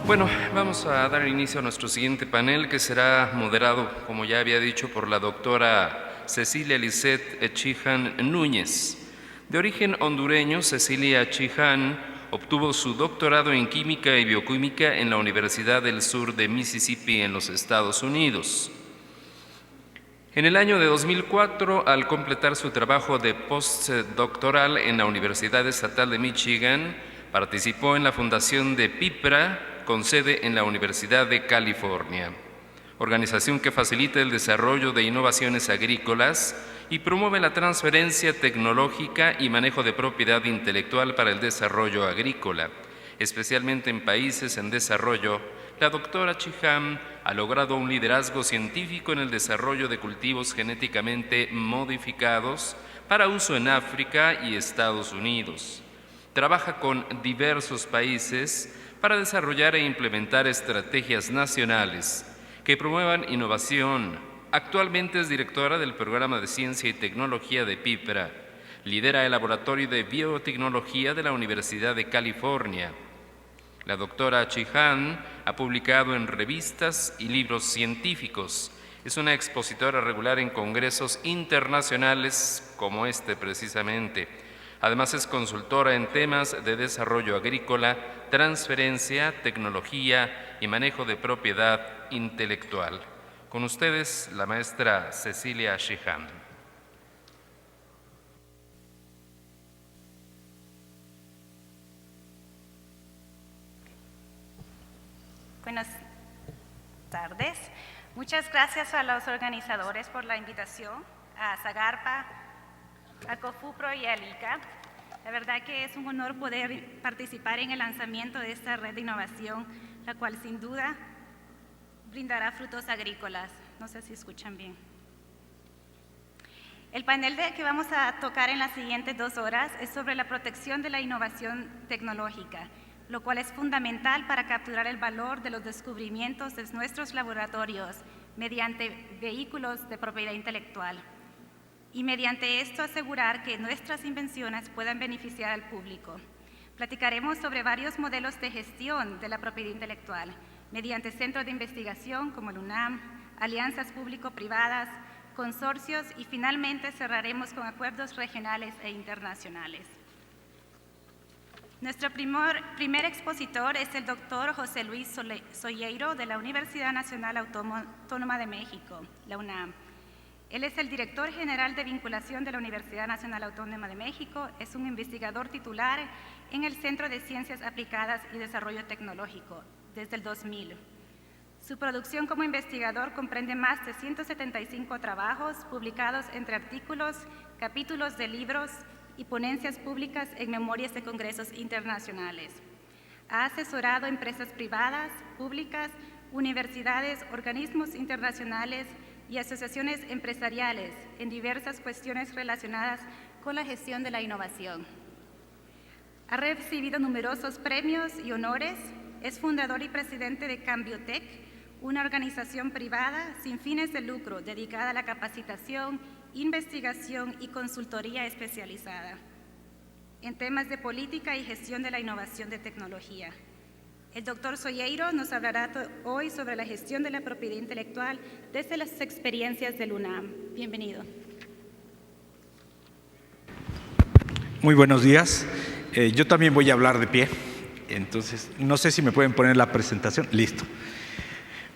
Bueno, vamos a dar inicio a nuestro siguiente panel, que será moderado, como ya había dicho, por la doctora Cecilia Lisset Echijan Núñez. De origen hondureño, Cecilia Echijan obtuvo su doctorado en Química y Bioquímica en la Universidad del Sur de Mississippi, en los Estados Unidos. En el año de 2004, al completar su trabajo de postdoctoral en la Universidad Estatal de Michigan, participó en la fundación de PIPRA, con sede en la Universidad de California, organización que facilita el desarrollo de innovaciones agrícolas y promueve la transferencia tecnológica y manejo de propiedad intelectual para el desarrollo agrícola, especialmente en países en desarrollo. La doctora Echijan ha logrado un liderazgo científico en el desarrollo de cultivos genéticamente modificados para uso en África y Estados Unidos. Trabaja con diversos países para desarrollar e implementar estrategias nacionales que promuevan innovación. Actualmente es directora del Programa de Ciencia y Tecnología de PIPRA. Lidera el Laboratorio de Biotecnología de la Universidad de California. La doctora Echijan ha publicado en revistas y libros científicos. Es una expositora regular en congresos internacionales como este precisamente. Además es consultora en temas de desarrollo agrícola, transferencia, tecnología y manejo de propiedad intelectual. Con ustedes, la maestra Cecilia Echijan. Buenas tardes. Muchas gracias a los organizadores por la invitación, a Zagarpa, a COFUPRO y a ICA. La verdad que es un honor poder participar en el lanzamiento de esta red de innovación, la cual sin duda brindará frutos agrícolas. No sé si escuchan bien. El panel que vamos a tocar en las siguientes 2 horas es sobre la protección de la innovación tecnológica, lo cual es fundamental para capturar el valor de los descubrimientos de nuestros laboratorios mediante vehículos de propiedad intelectual y mediante esto asegurar que nuestras invenciones puedan beneficiar al público. Platicaremos sobre varios modelos de gestión de la propiedad intelectual mediante centros de investigación como el UNAM, alianzas público-privadas, consorcios y finalmente cerraremos con acuerdos regionales e internacionales. Nuestro primer expositor es el doctor José Luis Soyeiro de la Universidad Nacional Autónoma de México, la UNAM. Él es el director general de vinculación de la Universidad Nacional Autónoma de México, es un investigador titular en el Centro de Ciencias Aplicadas y Desarrollo Tecnológico desde el 2000. Su producción como investigador comprende más de 175 trabajos publicados entre artículos, capítulos de libros y ponencias públicas en memorias de congresos internacionales. Ha asesorado empresas privadas, públicas, universidades, organismos internacionales y asociaciones empresariales en diversas cuestiones relacionadas con la gestión de la innovación. Ha recibido numerosos premios y honores, es fundador y presidente de Cambiotec, una organización privada sin fines de lucro dedicada a la capacitación, investigación y consultoría especializada en temas de política y gestión de la innovación de tecnología. El doctor Soyeiro nos hablará hoy sobre la gestión de la propiedad intelectual desde las experiencias del UNAM. Bienvenido. Muy buenos días. Yo también voy a hablar de pie, entonces no sé si me pueden poner la presentación. Listo.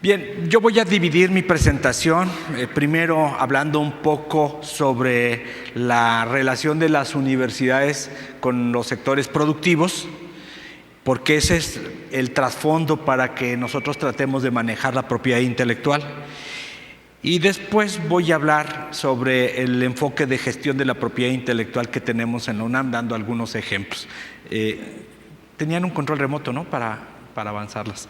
Bien, yo voy a dividir mi presentación, primero hablando un poco sobre la relación de las universidades con los sectores productivos, porque ese es el trasfondo para que nosotros tratemos de manejar la propiedad intelectual. Y después voy a hablar sobre el enfoque de gestión de la propiedad intelectual que tenemos en la UNAM, dando algunos ejemplos. Tenían un control remoto, ¿no?, para avanzarlas.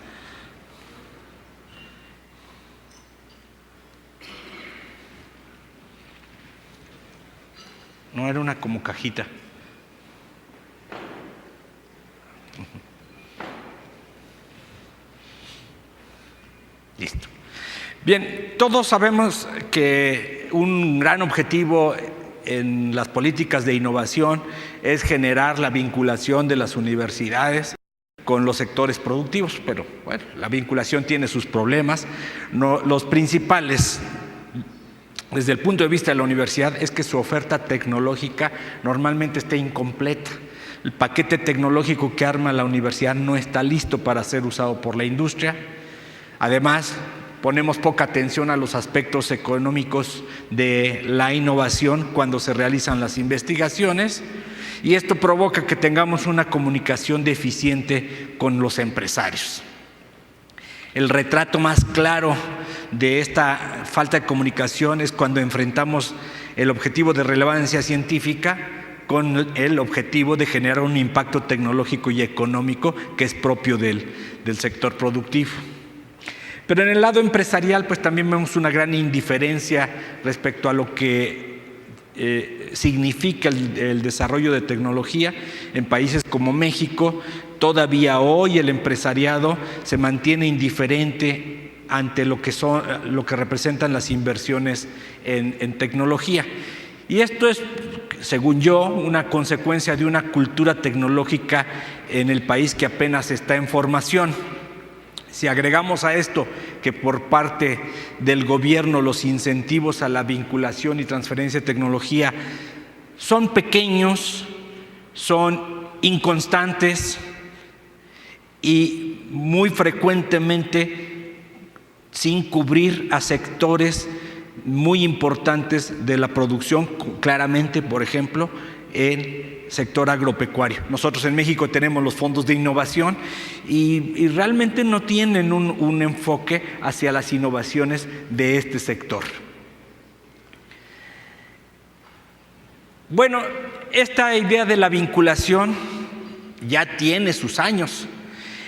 No era una como cajita. Listo. Bien, todos sabemos que un gran objetivo en las políticas de innovación es generar la vinculación de las universidades con los sectores productivos, pero bueno, la vinculación tiene sus problemas. Los principales, desde el punto de vista de la universidad, es que su oferta tecnológica normalmente está incompleta. El paquete tecnológico que arma la universidad no está listo para ser usado por la industria. Además, ponemos poca atención a los aspectos económicos de la innovación cuando se realizan las investigaciones, y esto provoca que tengamos una comunicación deficiente con los empresarios. El retrato más claro de esta falta de comunicación es cuando enfrentamos el objetivo de relevancia científica con el objetivo de generar un impacto tecnológico y económico que es propio del sector productivo. Pero en el lado empresarial, pues también vemos una gran indiferencia respecto a lo que significa el desarrollo de tecnología. En países como México, todavía hoy el empresariado se mantiene indiferente ante lo que representan las inversiones en tecnología. Y esto es, según yo, una consecuencia de una cultura tecnológica en el país que apenas está en formación. Si agregamos a esto que por parte del gobierno los incentivos a la vinculación y transferencia de tecnología son pequeños, son inconstantes y muy frecuentemente sin cubrir a sectores muy importantes de la producción, claramente, por ejemplo, en sector agropecuario. Nosotros en México tenemos los fondos de innovación y realmente no tienen un enfoque hacia las innovaciones de este sector. Bueno, esta idea de la vinculación ya tiene sus años.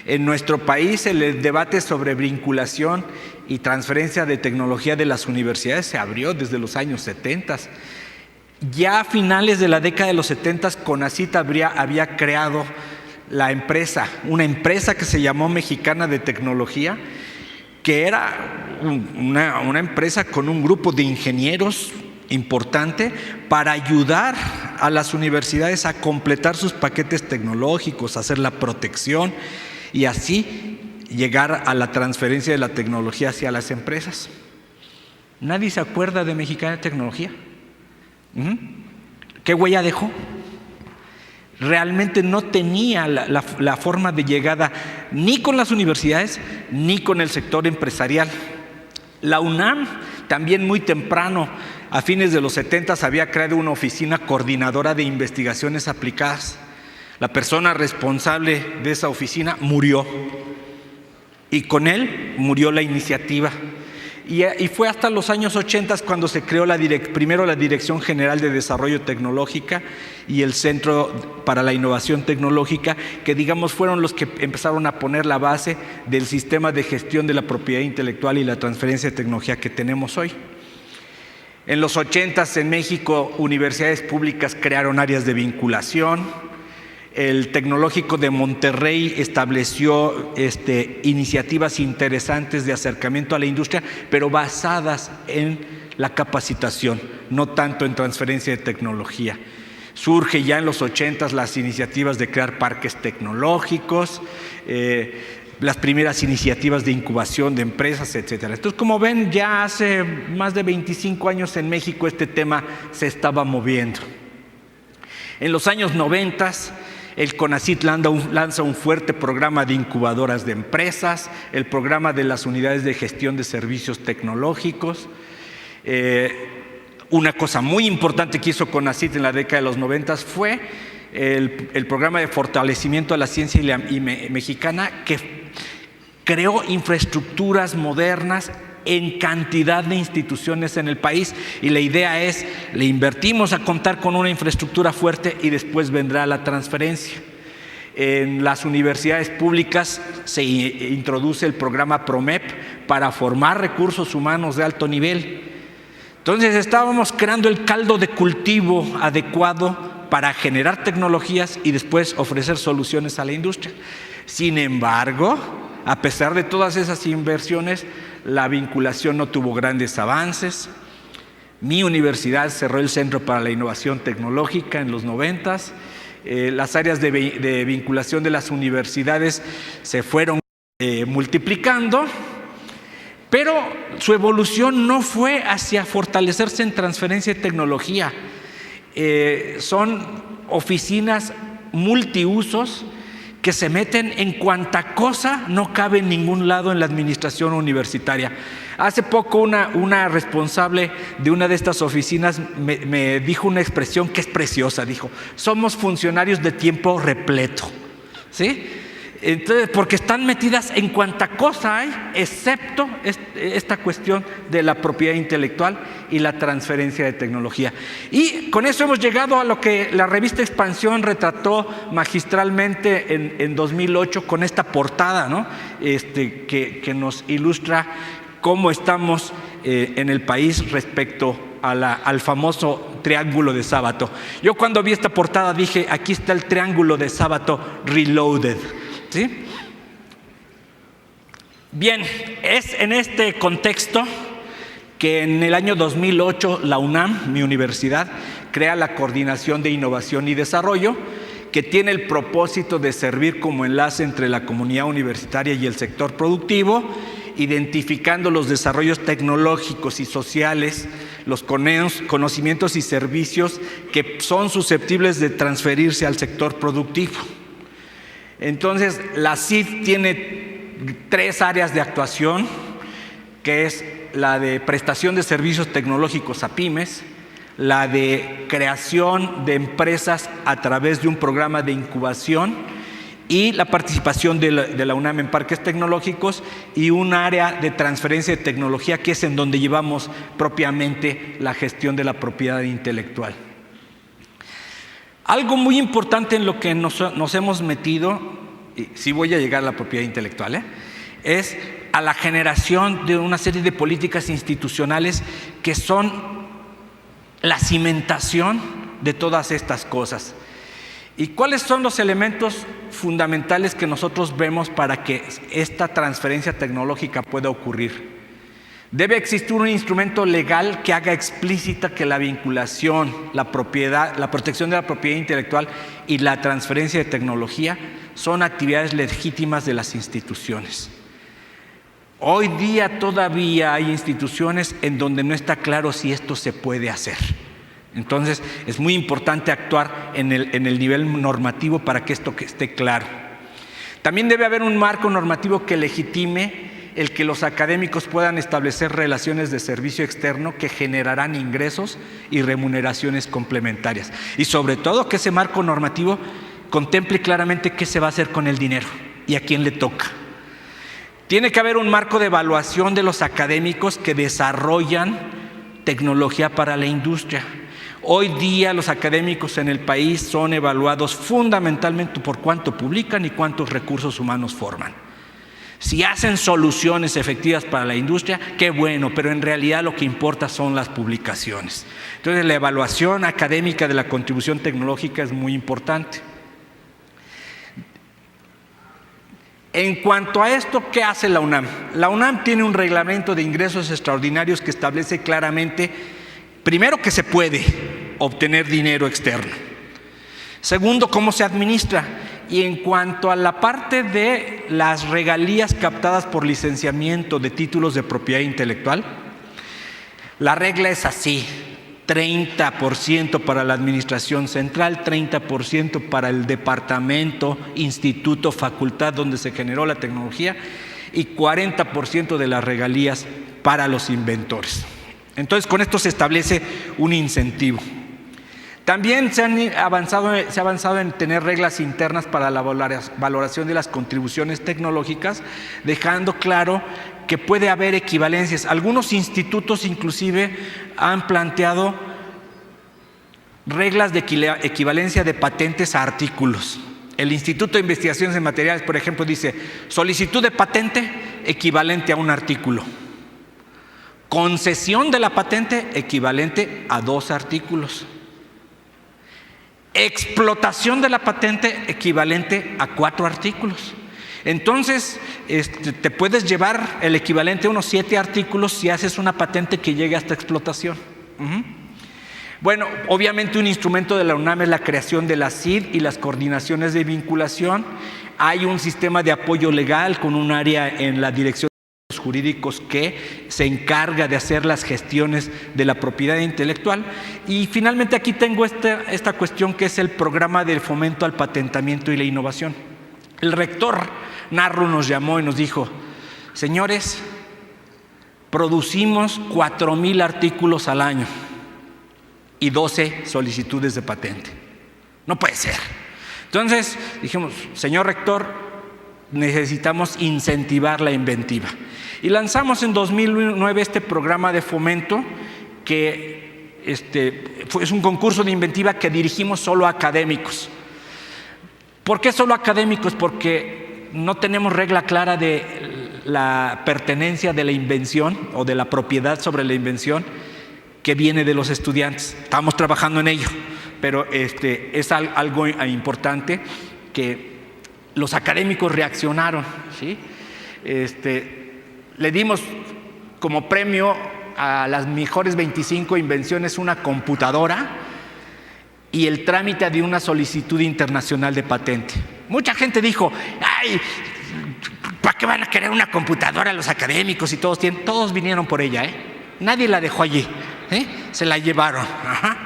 En nuestro país el debate sobre vinculación y transferencia de tecnología de las universidades se abrió desde los años 70. Ya a finales de la década de los 70, CONACYT había creado una empresa que se llamó Mexicana de Tecnología, que era una empresa con un grupo de ingenieros importante para ayudar a las universidades a completar sus paquetes tecnológicos, hacer la protección y así llegar a la transferencia de la tecnología hacia las empresas. Nadie se acuerda de Mexicana de Tecnología. ¿Qué huella dejó? Realmente no tenía la forma de llegada ni con las universidades ni con el sector empresarial. La UNAM también muy temprano, a fines de los 70, había creado una oficina coordinadora de investigaciones aplicadas. La persona responsable de esa oficina murió y con él murió la iniciativa. Y fue hasta los años 80 cuando se creó primero la Dirección General de Desarrollo Tecnológica y el Centro para la Innovación Tecnológica, que digamos fueron los que empezaron a poner la base del sistema de gestión de la propiedad intelectual y la transferencia de tecnología que tenemos hoy. En los 80 en México, universidades públicas crearon áreas de vinculación. El Tecnológico de Monterrey estableció iniciativas interesantes de acercamiento a la industria, pero basadas en la capacitación, no tanto en transferencia de tecnología. Surge ya en los 80 las iniciativas de crear parques tecnológicos, las primeras iniciativas de incubación de empresas, etcétera. Entonces, como ven, ya hace más de 25 años en México este tema se estaba moviendo. En los años 90, el CONACYT lanza un fuerte programa de incubadoras de empresas, el programa de las unidades de gestión de servicios tecnológicos. Una cosa muy importante que hizo CONACYT en la década de los 90 fue el programa de fortalecimiento a la ciencia mexicana, que creó infraestructuras modernas en cantidad de instituciones en el país, y la idea es, le invertimos a contar con una infraestructura fuerte y después vendrá la transferencia. En las universidades públicas se introduce el programa PROMEP para formar recursos humanos de alto nivel. Entonces estábamos creando el caldo de cultivo adecuado para generar tecnologías y después ofrecer soluciones a la industria. Sin embargo, a pesar de todas esas inversiones, la vinculación no tuvo grandes avances. Mi universidad cerró el Centro para la Innovación Tecnológica en los 90 las áreas de vinculación de las universidades se fueron multiplicando, pero su evolución no fue hacia fortalecerse en transferencia de tecnología. Son oficinas multiusos que se meten en cuanta cosa no cabe en ningún lado en la administración universitaria. Hace poco una responsable de una de estas oficinas me dijo una expresión que es preciosa. Dijo: somos funcionarios de tiempo repleto, ¿sí? Entonces, porque están metidas en cuanta cosa hay, excepto esta cuestión de la propiedad intelectual y la transferencia de tecnología. Y con eso hemos llegado a lo que la revista Expansión retrató magistralmente en 2008 con esta portada, ¿no? Que nos ilustra cómo estamos en el país respecto al famoso triángulo de Sábato. Yo cuando vi esta portada dije: aquí está el triángulo de Sábato reloaded, ¿sí? Bien, es en este contexto que en el año 2008 la UNAM, mi universidad, crea la Coordinación de Innovación y Desarrollo, que tiene el propósito de servir como enlace entre la comunidad universitaria y el sector productivo, identificando los desarrollos tecnológicos y sociales, los conocimientos y servicios que son susceptibles de transferirse al sector productivo. Entonces, la CID tiene 3 áreas de actuación, que es la de prestación de servicios tecnológicos a pymes, la de creación de empresas a través de un programa de incubación y la participación de la UNAM en parques tecnológicos, y un área de transferencia de tecnología, que es en donde llevamos propiamente la gestión de la propiedad intelectual. Algo muy importante en lo que nos hemos metido, y sí voy a llegar a la propiedad intelectual, es a la generación de una serie de políticas institucionales que son la cimentación de todas estas cosas. ¿Y cuáles son los elementos fundamentales que nosotros vemos para que esta transferencia tecnológica pueda ocurrir? Debe existir un instrumento legal que haga explícita que la vinculación, la propiedad, la protección de la propiedad intelectual y la transferencia de tecnología son actividades legítimas de las instituciones. Hoy día todavía hay instituciones en donde no está claro si esto se puede hacer. Entonces, es muy importante actuar en el nivel normativo para que esto esté claro. También debe haber un marco normativo que legitime el que los académicos puedan establecer relaciones de servicio externo que generarán ingresos y remuneraciones complementarias. Y sobre todo que ese marco normativo contemple claramente qué se va a hacer con el dinero y a quién le toca. Tiene que haber un marco de evaluación de los académicos que desarrollan tecnología para la industria. Hoy día los académicos en el país son evaluados fundamentalmente por cuánto publican y cuántos recursos humanos forman. Si hacen soluciones efectivas para la industria, qué bueno, pero en realidad lo que importa son las publicaciones. Entonces, la evaluación académica de la contribución tecnológica es muy importante. En cuanto a esto, ¿qué hace la UNAM? La UNAM tiene un reglamento de ingresos extraordinarios que establece claramente, primero, que se puede obtener dinero externo. Segundo, cómo se administra. Y en cuanto a la parte de las regalías captadas por licenciamiento de títulos de propiedad intelectual, la regla es así: 30% para la administración central, 30% para el departamento, instituto, facultad donde se generó la tecnología, y 40% de las regalías para los inventores. Entonces, con esto se establece un incentivo. También se ha avanzado en tener reglas internas para la valoración de las contribuciones tecnológicas, dejando claro que puede haber equivalencias. Algunos institutos inclusive han planteado reglas de equivalencia de patentes a artículos. El Instituto de Investigaciones en Materiales, por ejemplo, dice: solicitud de patente equivalente a un artículo. Concesión de la patente equivalente a 2 artículos. Explotación de la patente equivalente a 4 artículos. Entonces, te puedes llevar el equivalente a unos 7 artículos si haces una patente que llegue hasta explotación. Bueno, obviamente un instrumento de la UNAM es la creación de la CID y las coordinaciones de vinculación. Hay un sistema de apoyo legal con un área en la Dirección de Jurídicos que se encarga de hacer las gestiones de la propiedad intelectual. Y finalmente aquí tengo esta cuestión que es el programa de fomento al patentamiento y la innovación. El rector Narro nos llamó y nos dijo: señores, producimos 4,000 artículos al año y 12 solicitudes de patente. No puede ser. Entonces dijimos: señor rector, necesitamos incentivar la inventiva. Y lanzamos en 2009 este programa de fomento que es un concurso de inventiva que dirigimos solo a académicos. ¿Por qué solo académicos? Porque no tenemos regla clara de la pertenencia de la invención o de la propiedad sobre la invención que viene de los estudiantes. Estamos trabajando en ello, pero es algo importante que los académicos reaccionaron, ¿sí? Le dimos como premio a las mejores 25 invenciones una computadora y el trámite de una solicitud internacional de patente. Mucha gente dijo: ay, ¿para qué van a querer una computadora los académicos? Y todos vinieron por ella, Nadie la dejó allí, se la llevaron. Ajá.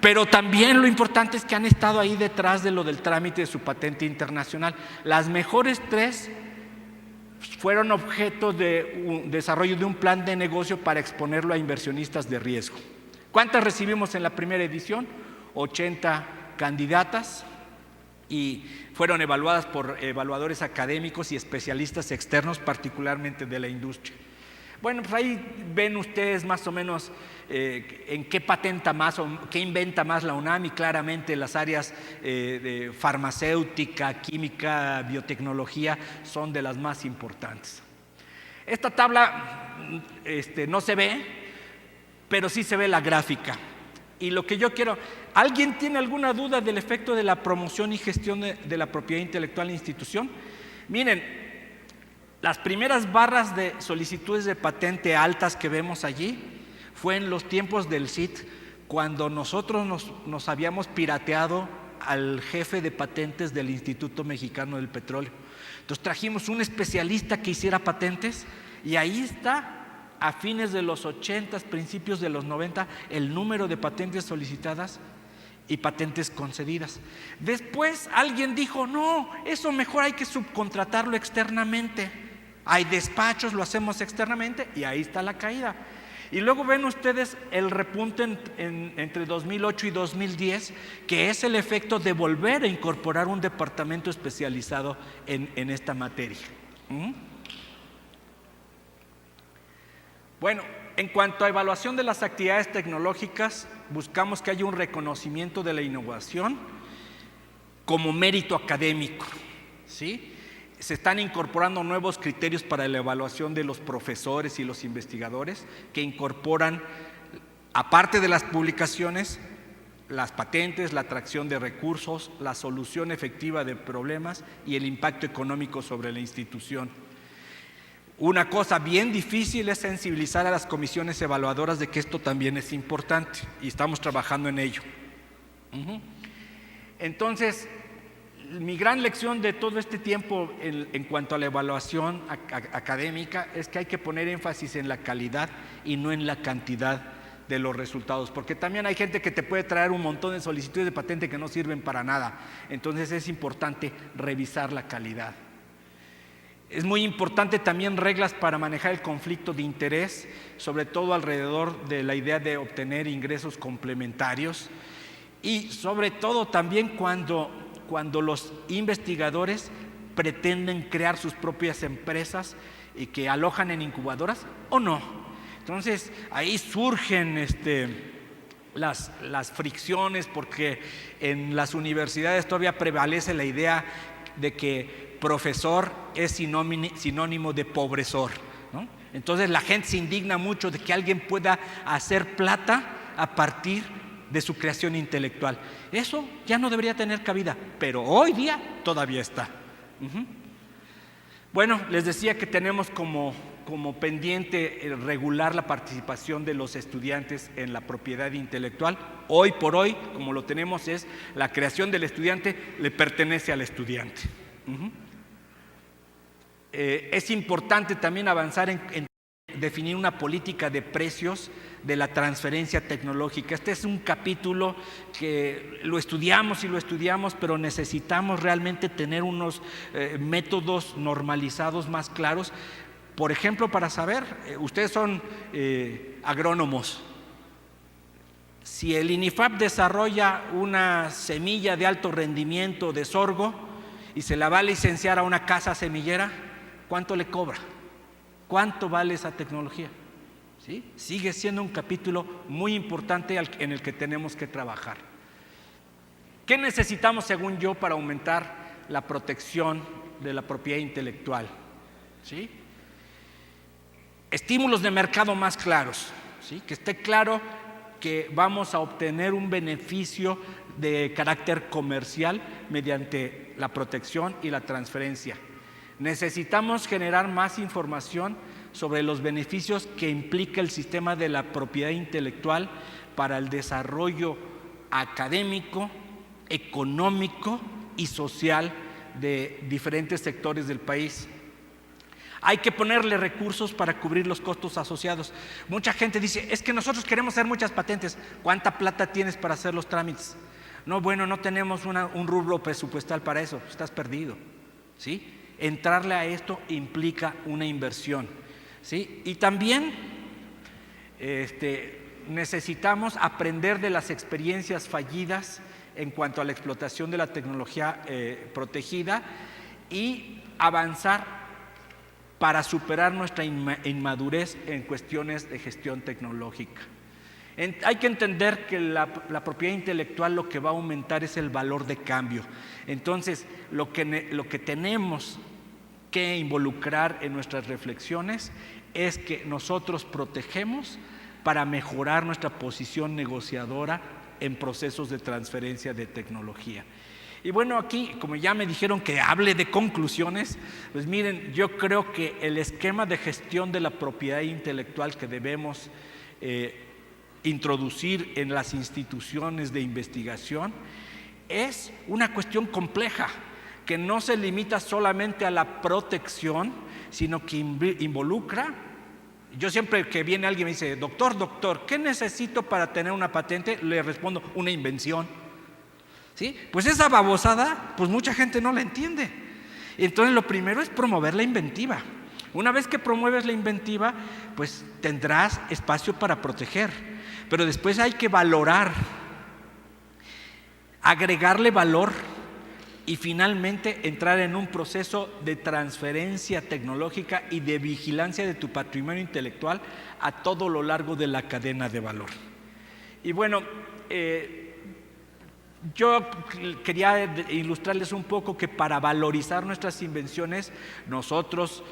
Pero también lo importante es que han estado ahí detrás de lo del trámite de su patente internacional. Las mejores 3 fueron objeto de un desarrollo de un plan de negocio para exponerlo a inversionistas de riesgo. ¿Cuántas recibimos en la primera edición? 80 candidatas y fueron evaluadas por evaluadores académicos y especialistas externos, particularmente de la industria. Bueno, pues ahí ven ustedes más o menos en qué patenta más o qué inventa más la UNAM, y claramente las áreas de farmacéutica, química, biotecnología son de las más importantes. Esta tabla no se ve, pero sí se ve la gráfica. Y lo que yo quiero, ¿alguien tiene alguna duda del efecto de la promoción y gestión de la propiedad intelectual en la institución? Miren, las primeras barras de solicitudes de patente altas que vemos allí fue en los tiempos del CID, cuando nosotros nos habíamos pirateado al jefe de patentes del Instituto Mexicano del Petróleo. Entonces trajimos un especialista que hiciera patentes y ahí está, a fines de los 80, principios de los 90, el número de patentes solicitadas y patentes concedidas. Después alguien dijo: no, eso mejor hay que subcontratarlo externamente. Hay despachos, lo hacemos externamente, y ahí está la caída. Y luego ven ustedes el repunte entre 2008 y 2010, que es el efecto de volver a incorporar un departamento especializado en esta materia. Bueno, en cuanto a evaluación de las actividades tecnológicas, buscamos que haya un reconocimiento de la innovación como mérito académico, ¿sí? Se están incorporando nuevos criterios para la evaluación de los profesores y los investigadores, que incorporan, aparte de las publicaciones, las patentes, la atracción de recursos, la solución efectiva de problemas y el impacto económico sobre la institución. Una cosa bien difícil es sensibilizar a las comisiones evaluadoras de que esto también es importante, y estamos trabajando en ello. Entonces, mi gran lección de todo este tiempo en cuanto a la evaluación académica es que hay que poner énfasis en la calidad y no en la cantidad de los resultados, porque también hay gente que te puede traer un montón de solicitudes de patente que no sirven para nada. Entonces es importante revisar la calidad. Es muy importante también reglas para manejar el conflicto de interés, sobre todo alrededor de la idea de obtener ingresos complementarios, y sobre todo también cuando los investigadores pretenden crear sus propias empresas y que alojan en incubadoras o no. Entonces ahí surgen las fricciones, porque en las universidades todavía prevalece la idea de que profesor es sinónimo de pobresor, ¿no? Entonces la gente se indigna mucho de que alguien pueda hacer plata a partir de su creación intelectual. Eso ya no debería tener cabida, pero hoy día todavía está. Bueno, les decía que tenemos como pendiente regular la participación de los estudiantes en la propiedad intelectual. Hoy por hoy, como lo tenemos, es la creación del estudiante le pertenece al estudiante. Es importante también avanzar en definir una política de precios de la transferencia tecnológica. Este es un capítulo que lo estudiamos, pero necesitamos realmente tener unos métodos normalizados más claros. Por ejemplo, para saber, ustedes son agrónomos. Si el INIFAP desarrolla una semilla de alto rendimiento de sorgo y se la va a licenciar a una casa semillera, ¿cuánto le cobra? ¿Cuánto vale esa tecnología? ¿Sí? Sigue siendo un capítulo muy importante en el que tenemos que trabajar. ¿Qué necesitamos, según yo, para aumentar la protección de la propiedad intelectual? ¿Sí? Estímulos de mercado más claros, ¿sí? Que esté claro que vamos a obtener un beneficio de carácter comercial mediante la protección y la transferencia. Necesitamos generar más información sobre los beneficios que implica el sistema de la propiedad intelectual para el desarrollo académico, económico y social de diferentes sectores del país. Hay que ponerle recursos para cubrir los costos asociados. Mucha gente dice, es que nosotros queremos hacer muchas patentes. ¿Cuánta plata tienes para hacer los trámites? No, bueno, no tenemos un rubro presupuestal para eso, estás perdido, ¿sí? Entrarle a esto implica una inversión, ¿sí? Y también necesitamos aprender de las experiencias fallidas en cuanto a la explotación de la tecnología protegida y avanzar para superar nuestra inmadurez en cuestiones de gestión tecnológica. Hay que entender que la propiedad intelectual lo que va a aumentar es el valor de cambio. Entonces, lo que tenemos que involucrar en nuestras reflexiones es que nosotros protegemos para mejorar nuestra posición negociadora en procesos de transferencia de tecnología. Y bueno, aquí, como ya me dijeron que hable de conclusiones, pues miren, yo creo que el esquema de gestión de la propiedad intelectual que debemos introducir en las instituciones de investigación es una cuestión compleja, que no se limita solamente a la protección, sino que involucra. Yo siempre que viene alguien y me dice, doctor, ¿qué necesito para tener una patente? Le respondo, una invención. ¿Sí? Pues esa babosada, pues mucha gente no la entiende. Entonces lo primero es promover la inventiva. Una vez que promueves la inventiva, pues tendrás espacio para proteger. Pero después hay que valorar, agregarle valor y finalmente entrar en un proceso de transferencia tecnológica y de vigilancia de tu patrimonio intelectual a todo lo largo de la cadena de valor. Y bueno, yo quería ilustrarles un poco que para valorizar nuestras invenciones nosotros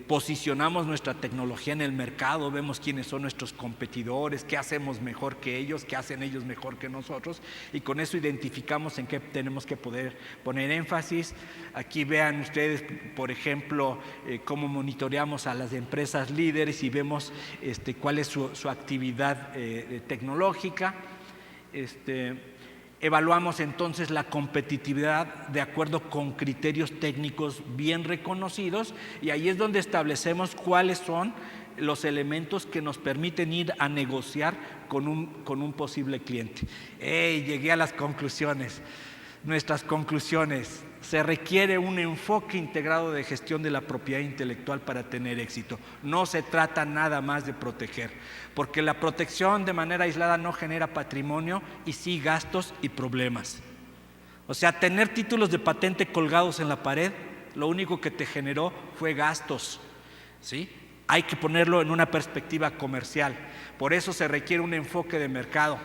posicionamos nuestra tecnología en el mercado, vemos quiénes son nuestros competidores, qué hacemos mejor que ellos, qué hacen ellos mejor que nosotros, y con eso identificamos en qué tenemos que poder poner énfasis. Aquí vean ustedes, por ejemplo, cómo monitoreamos a las empresas líderes y vemos cuál es su actividad tecnológica. Evaluamos entonces la competitividad de acuerdo con criterios técnicos bien reconocidos y ahí es donde establecemos cuáles son los elementos que nos permiten ir a negociar con un posible cliente. Llegué a las conclusiones. Nuestras conclusiones: se requiere un enfoque integrado de gestión de la propiedad intelectual para tener éxito. No se trata nada más de proteger, porque la protección de manera aislada no genera patrimonio y sí gastos y problemas. O sea, tener títulos de patente colgados en la pared, lo único que te generó fue gastos, ¿sí? Hay que ponerlo en una perspectiva comercial. Por eso se requiere un enfoque de mercado.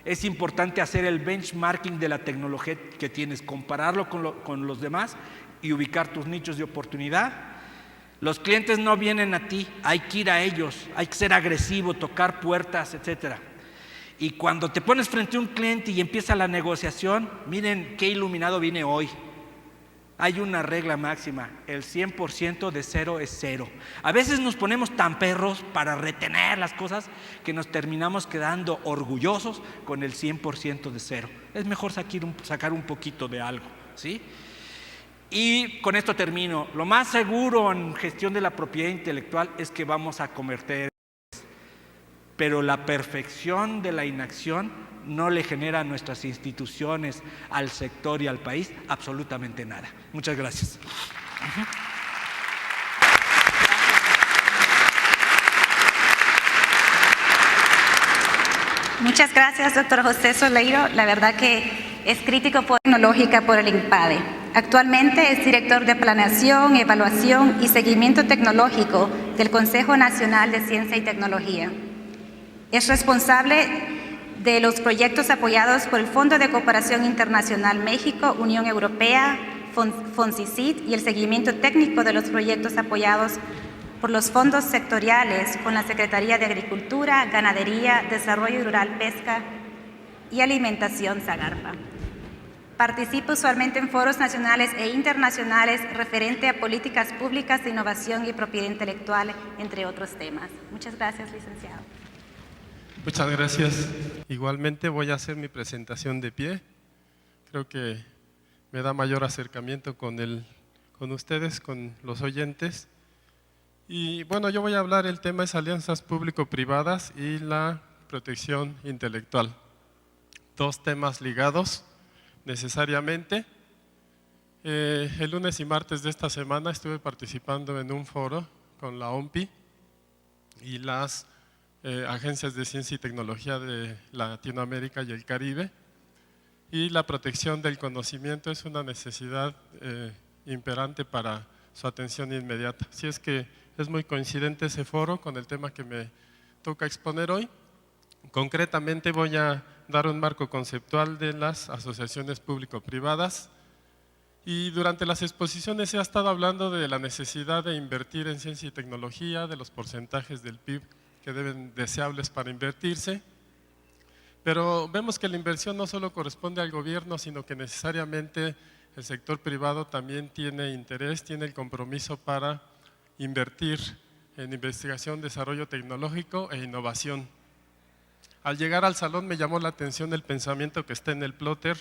Es importante hacer el benchmarking de la tecnología que tienes, compararlo con los demás y ubicar tus nichos de oportunidad. Los clientes no vienen a ti, hay que ir a ellos, hay que ser agresivo, tocar puertas, etcétera. Y cuando te pones frente a un cliente y empieza la negociación, miren qué iluminado viene hoy. Hay una regla máxima, el 100% de cero es cero. A veces nos ponemos tan perros para retener las cosas que nos terminamos quedando orgullosos con el 100% de cero. Es mejor sacar un poquito de algo, ¿sí? Y con esto termino. Lo más seguro en gestión de la propiedad intelectual es que vamos a cometer, pero la perfección de la inacción no le genera a nuestras instituciones, al sector y al país absolutamente nada. Muchas gracias. Muchas gracias, doctor José Soleiro. La verdad que es crítico tecnológica por el INPADE. Actualmente es director de Planeación, Evaluación y Seguimiento Tecnológico del Consejo Nacional de Ciencia y Tecnología. Es responsable de los proyectos apoyados por el Fondo de Cooperación Internacional México, Unión Europea, FONCICID y el seguimiento técnico de los proyectos apoyados por los fondos sectoriales con la Secretaría de Agricultura, Ganadería, Desarrollo Rural, Pesca y Alimentación, SAGARPA. Participa usualmente en foros nacionales e internacionales referente a políticas públicas de innovación y propiedad intelectual, entre otros temas. Muchas gracias, licenciado. Muchas gracias. Igualmente voy a hacer mi presentación de pie. Creo que me da mayor acercamiento con ustedes, con los oyentes. Y bueno, yo voy a hablar, el tema es alianzas público-privadas y la protección intelectual. Dos temas ligados necesariamente. El lunes y martes de esta semana estuve participando en un foro con la OMPI y las agencias de ciencia y tecnología de Latinoamérica y el Caribe, y la protección del conocimiento es una necesidad imperante para su atención inmediata. Así es que es muy coincidente ese foro con el tema que me toca exponer hoy. Concretamente voy a dar un marco conceptual de las asociaciones público-privadas, y durante las exposiciones se ha estado hablando de la necesidad de invertir en ciencia y tecnología, de los porcentajes del PIB que deben deseables para invertirse, pero vemos que la inversión no solo corresponde al gobierno, sino que necesariamente el sector privado también tiene interés, tiene el compromiso para invertir en investigación, desarrollo tecnológico e innovación. Al llegar al salón me llamó la atención el pensamiento que está en el plotter,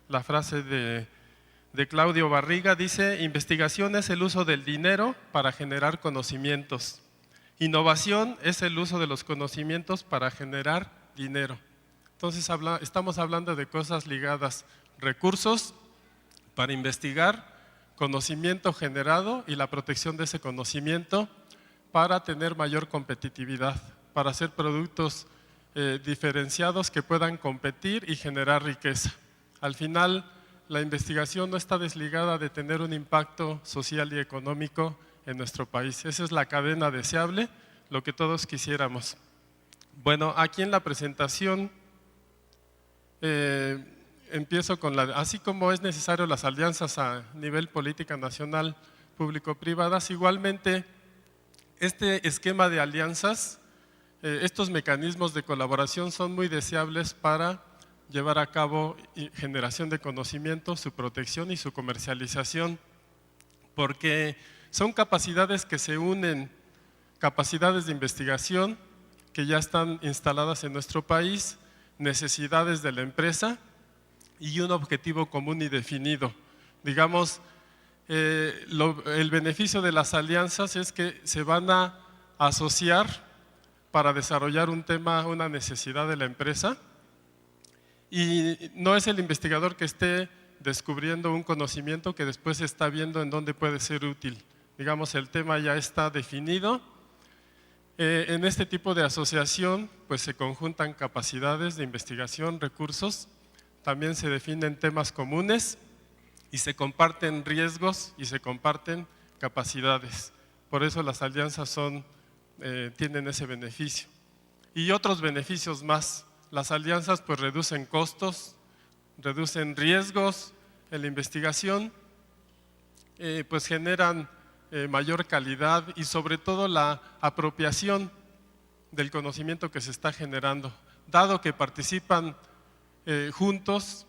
la frase de Claudio Barriga, dice: investigación es el uso del dinero para generar conocimientos. Innovación es el uso de los conocimientos para generar dinero. Entonces estamos hablando de cosas ligadas: recursos para investigar, conocimiento generado y la protección de ese conocimiento para tener mayor competitividad, para hacer productos diferenciados que puedan competir y generar riqueza. Al final, la investigación no está desligada de tener un impacto social y económico en nuestro país. Esa es la cadena deseable, lo que todos quisiéramos. Bueno, aquí en la presentación empiezo con así como es necesario las alianzas a nivel política nacional público-privadas, igualmente este esquema de alianzas, estos mecanismos de colaboración son muy deseables para llevar a cabo generación de conocimiento, su protección y su comercialización, porque son capacidades que se unen, capacidades de investigación que ya están instaladas en nuestro país, necesidades de la empresa y un objetivo común y definido. Digamos, el beneficio de las alianzas es que se van a asociar para desarrollar un tema, una necesidad de la empresa, y no es el investigador que esté descubriendo un conocimiento que después está viendo en dónde puede ser útil. Digamos, el tema ya está definido. En este tipo de asociación pues se conjuntan capacidades de investigación, recursos, también se definen temas comunes y se comparten riesgos y se comparten capacidades. Por eso las alianzas tienen ese beneficio. Y otros beneficios más. Las alianzas pues reducen costos, reducen riesgos en la investigación, pues generan mayor calidad y sobre todo la apropiación del conocimiento que se está generando. Dado que participan juntos,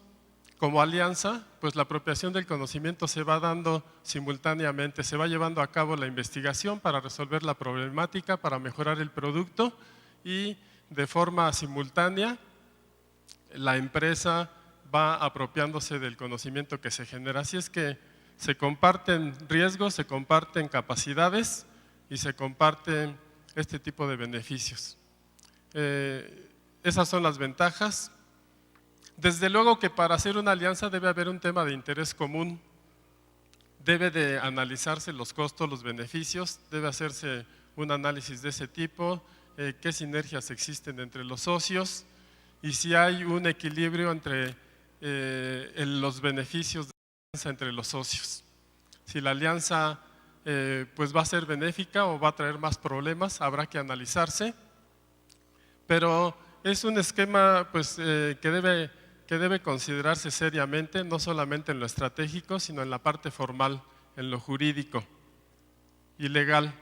como alianza, pues la apropiación del conocimiento se va dando simultáneamente, se va llevando a cabo la investigación para resolver la problemática, para mejorar el producto y de forma simultánea la empresa va apropiándose del conocimiento que se genera. Así es que se comparten riesgos, se comparten capacidades y se comparten este tipo de beneficios. Esas son las ventajas. Desde luego que para hacer una alianza debe haber un tema de interés común, debe de analizarse los costos, los beneficios, debe hacerse un análisis de ese tipo, qué sinergias existen entre los socios y si hay un equilibrio entre los beneficios de la alianza entre los socios. Si la alianza pues va a ser benéfica o va a traer más problemas, habrá que analizarse, pero es un esquema pues, que debe considerarse seriamente, no solamente en lo estratégico, sino en la parte formal, en lo jurídico y legal.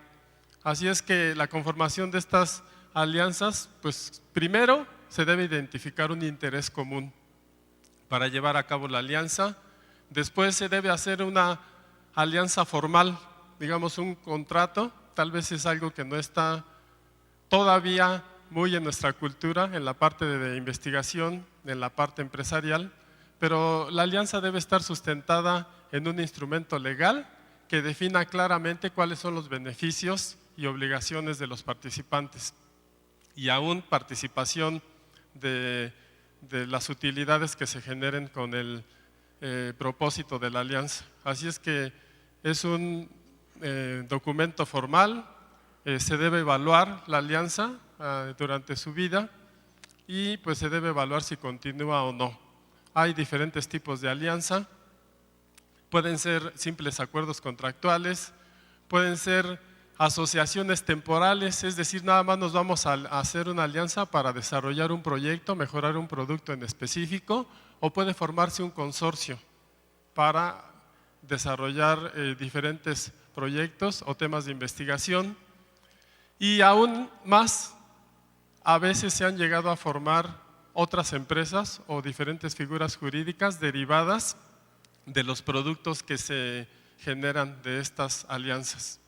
Así es que la conformación de estas alianzas, pues primero se debe identificar un interés común para llevar a cabo la alianza, después se debe hacer una alianza formal, digamos un contrato, tal vez es algo que no está todavía muy en nuestra cultura, en la parte de investigación, en la parte empresarial, pero la alianza debe estar sustentada en un instrumento legal que defina claramente cuáles son los beneficios y obligaciones de los participantes y aún participación de las utilidades que se generen con el propósito de la alianza. Así es que es un documento formal, se debe evaluar la alianza durante su vida y pues se debe evaluar si continúa o no. Hay diferentes tipos de alianza, pueden ser simples acuerdos contractuales, pueden ser asociaciones temporales, es decir, nada más nos vamos a hacer una alianza para desarrollar un proyecto, mejorar un producto en específico, o puede formarse un consorcio para desarrollar diferentes proyectos o temas de investigación. Y aún más, a veces se han llegado a formar otras empresas o diferentes figuras jurídicas derivadas de los productos que se generan de estas alianzas.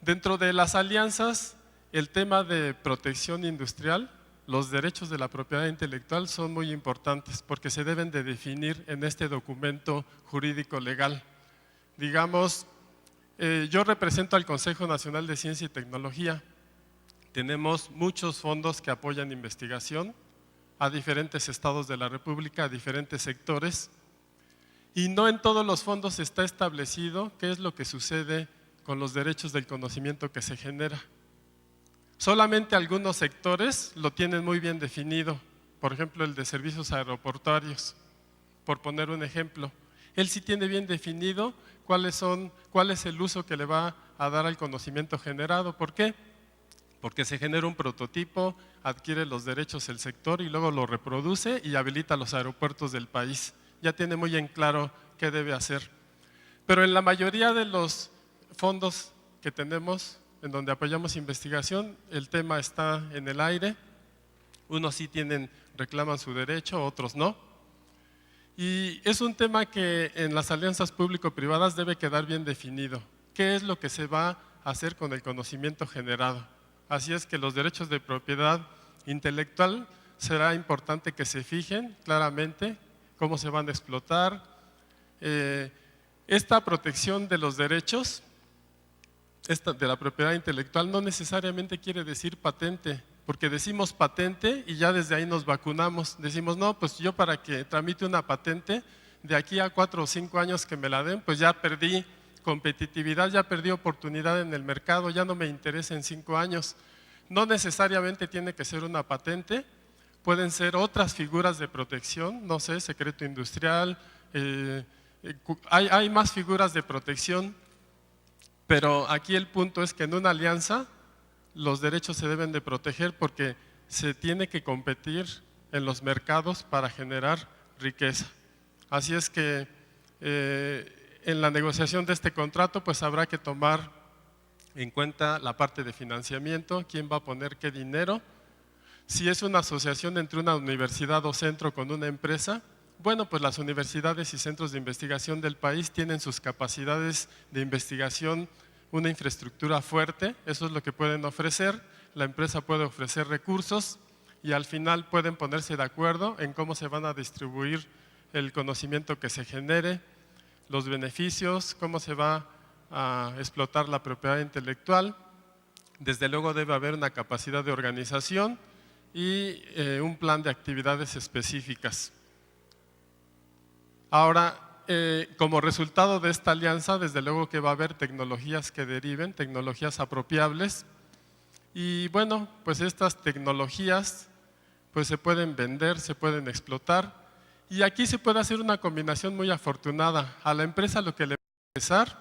Dentro de las alianzas, el tema de protección industrial, los derechos de la propiedad intelectual son muy importantes porque se deben de definir en este documento jurídico legal. Digamos, yo represento al Consejo Nacional de Ciencia y Tecnología. Tenemos muchos fondos que apoyan investigación a diferentes estados de la República, a diferentes sectores, y no en todos los fondos está establecido qué es lo que sucede con los derechos del conocimiento que se genera. Solamente algunos sectores lo tienen muy bien definido, por ejemplo el de servicios aeroportuarios, por poner un ejemplo. Él sí tiene bien definido cuál es el uso que le va a dar al conocimiento generado. ¿Por qué? Porque se genera un prototipo, adquiere los derechos el sector y luego lo reproduce y habilita los aeropuertos del país. Ya tiene muy en claro qué debe hacer. Pero en la mayoría de los fondos que tenemos, en donde apoyamos investigación, el tema está en el aire. Unos sí reclaman su derecho, otros no. Y es un tema que en las alianzas público-privadas debe quedar bien definido. ¿Qué es lo que se va a hacer con el conocimiento generado? Así es que los derechos de propiedad intelectual será importante que se fijen claramente cómo se van a explotar. Esta protección de los derechos de la propiedad intelectual no necesariamente quiere decir patente, porque decimos patente y ya desde ahí nos vacunamos. Decimos, no, pues yo para que tramite una patente, de aquí a 4 o 5 años que me la den, pues ya perdí competitividad, ya perdí oportunidad en el mercado, ya no me interesa en 5 años. No necesariamente tiene que ser una patente, pueden ser otras figuras de protección, no sé, secreto industrial, hay más figuras de protección, pero aquí el punto es que en una alianza los derechos se deben de proteger porque se tiene que competir en los mercados para generar riqueza. Así es que en la negociación de este contrato pues habrá que tomar en cuenta la parte de financiamiento, quién va a poner qué dinero. Si es una asociación entre una universidad o centro con una empresa, Bueno, pues las universidades y centros de investigación del país tienen sus capacidades de investigación, una infraestructura fuerte, eso es lo que pueden ofrecer. La empresa puede ofrecer recursos y al final pueden ponerse de acuerdo en cómo se van a distribuir el conocimiento que se genere, los beneficios, cómo se va a explotar la propiedad intelectual. Desde luego debe haber una capacidad de organización y un plan de actividades específicas. Ahora, como resultado de esta alianza, desde luego que va a haber tecnologías que deriven, tecnologías apropiables. Y bueno, pues estas tecnologías pues se pueden vender, se pueden explotar. Y aquí se puede hacer una combinación muy afortunada. A la empresa lo que le va a interesar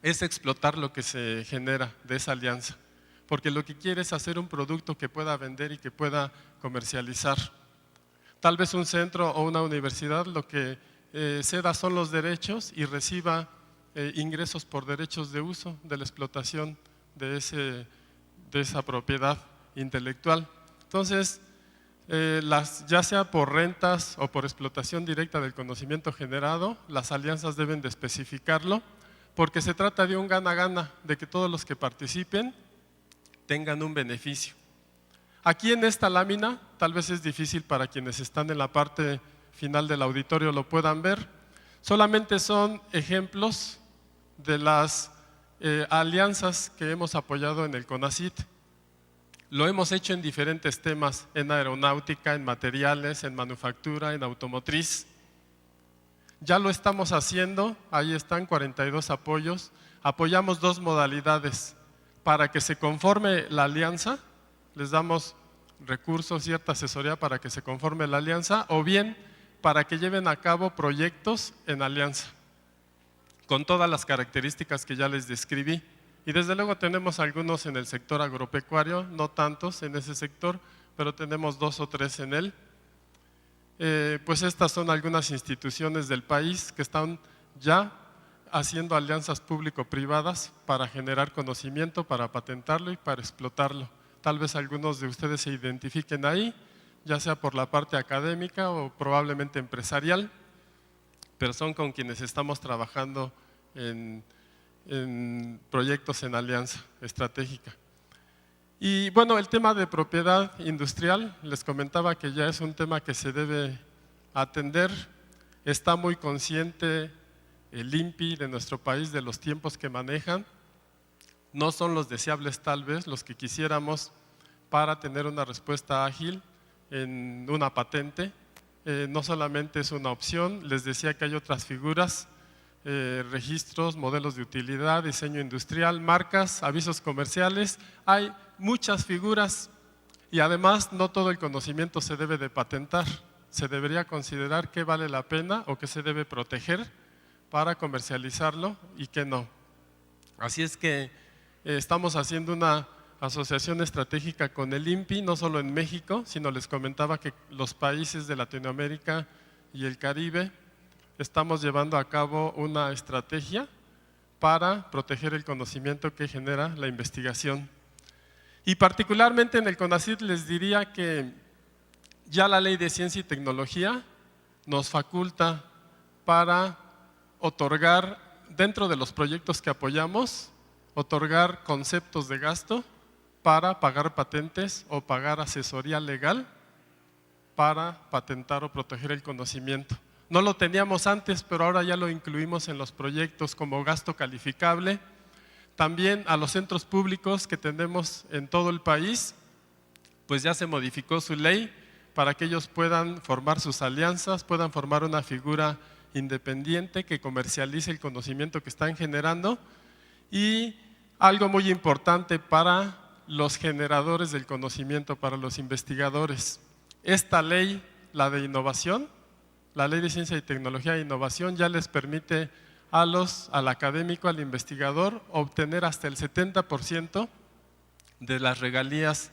es explotar lo que se genera de esa alianza, porque lo que quiere es hacer un producto que pueda vender y que pueda comercializar. Tal vez un centro o una universidad lo que ceda son los derechos y reciba ingresos por derechos de uso de la explotación de esa propiedad intelectual. Entonces, ya sea por rentas o por explotación directa del conocimiento generado, las alianzas deben de especificarlo, porque se trata de un gana-gana, de que todos los que participen tengan un beneficio. Aquí en esta lámina, tal vez es difícil para quienes están en la parte final del auditorio lo puedan ver, solamente son ejemplos de las alianzas que hemos apoyado en el CONACYT. Lo hemos hecho en diferentes temas, en aeronáutica, en materiales, en manufactura, en automotriz. Ya lo estamos haciendo, ahí están 42 apoyos. Apoyamos 2 modalidades. Para que se conforme la alianza, les damos recursos, cierta asesoría para que se conforme la alianza, o bien para que lleven a cabo proyectos en alianza, con todas las características que ya les describí. Y desde luego tenemos algunos en el sector agropecuario, no tantos en ese sector, pero tenemos 2 o 3 en él. Pues estas son algunas instituciones del país que están ya haciendo alianzas público-privadas para generar conocimiento, para patentarlo y para explotarlo. Tal vez algunos de ustedes se identifiquen ahí, ya sea por la parte académica o probablemente empresarial, pero son con quienes estamos trabajando en proyectos en alianza estratégica. Y bueno, el tema de propiedad industrial, les comentaba que ya es un tema que se debe atender. Está muy consciente el INPI de nuestro país de los tiempos que manejan. No son los deseables tal vez, los que quisiéramos para tener una respuesta ágil en una patente. No solamente es una opción, les decía que hay otras figuras, registros, modelos de utilidad, diseño industrial, marcas, avisos comerciales. Hay muchas figuras y además no todo el conocimiento se debe de patentar. Se debería considerar qué vale la pena o qué se debe proteger para comercializarlo y qué no. Así es que estamos haciendo una asociación estratégica con el INPI, no solo en México, sino les comentaba que los países de Latinoamérica y el Caribe estamos llevando a cabo una estrategia para proteger el conocimiento que genera la investigación. Y particularmente en el CONACYT les diría que ya la Ley de Ciencia y Tecnología nos faculta para otorgar, dentro de los proyectos que apoyamos, otorgar conceptos de gasto para pagar patentes o pagar asesoría legal para patentar o proteger el conocimiento. No lo teníamos antes, pero ahora ya lo incluimos en los proyectos como gasto calificable. También a los centros públicos que tenemos en todo el país, pues ya se modificó su ley para que ellos puedan formar sus alianzas, puedan formar una figura independiente que comercialice el conocimiento que están generando. Y algo muy importante para los generadores del conocimiento, para los investigadores. Esta ley, la de innovación, la Ley de Ciencia y Tecnología e Innovación, ya les permite al académico, al investigador, obtener hasta el 70% de las regalías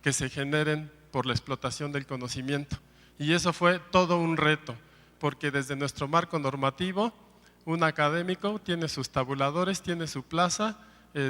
que se generen por la explotación del conocimiento. Y eso fue todo un reto, porque desde nuestro marco normativo, un académico tiene sus tabuladores, tiene su plaza,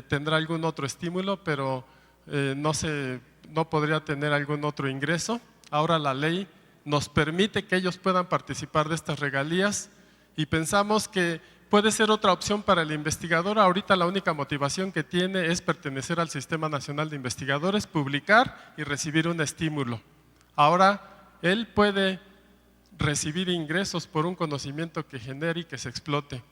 tendrá algún otro estímulo, pero no podría tener algún otro ingreso. Ahora la ley nos permite que ellos puedan participar de estas regalías y pensamos que puede ser otra opción para el investigador. Ahorita la única motivación que tiene es pertenecer al Sistema Nacional de Investigadores, publicar y recibir un estímulo. Ahora él puede recibir ingresos por un conocimiento que genere y que se explote.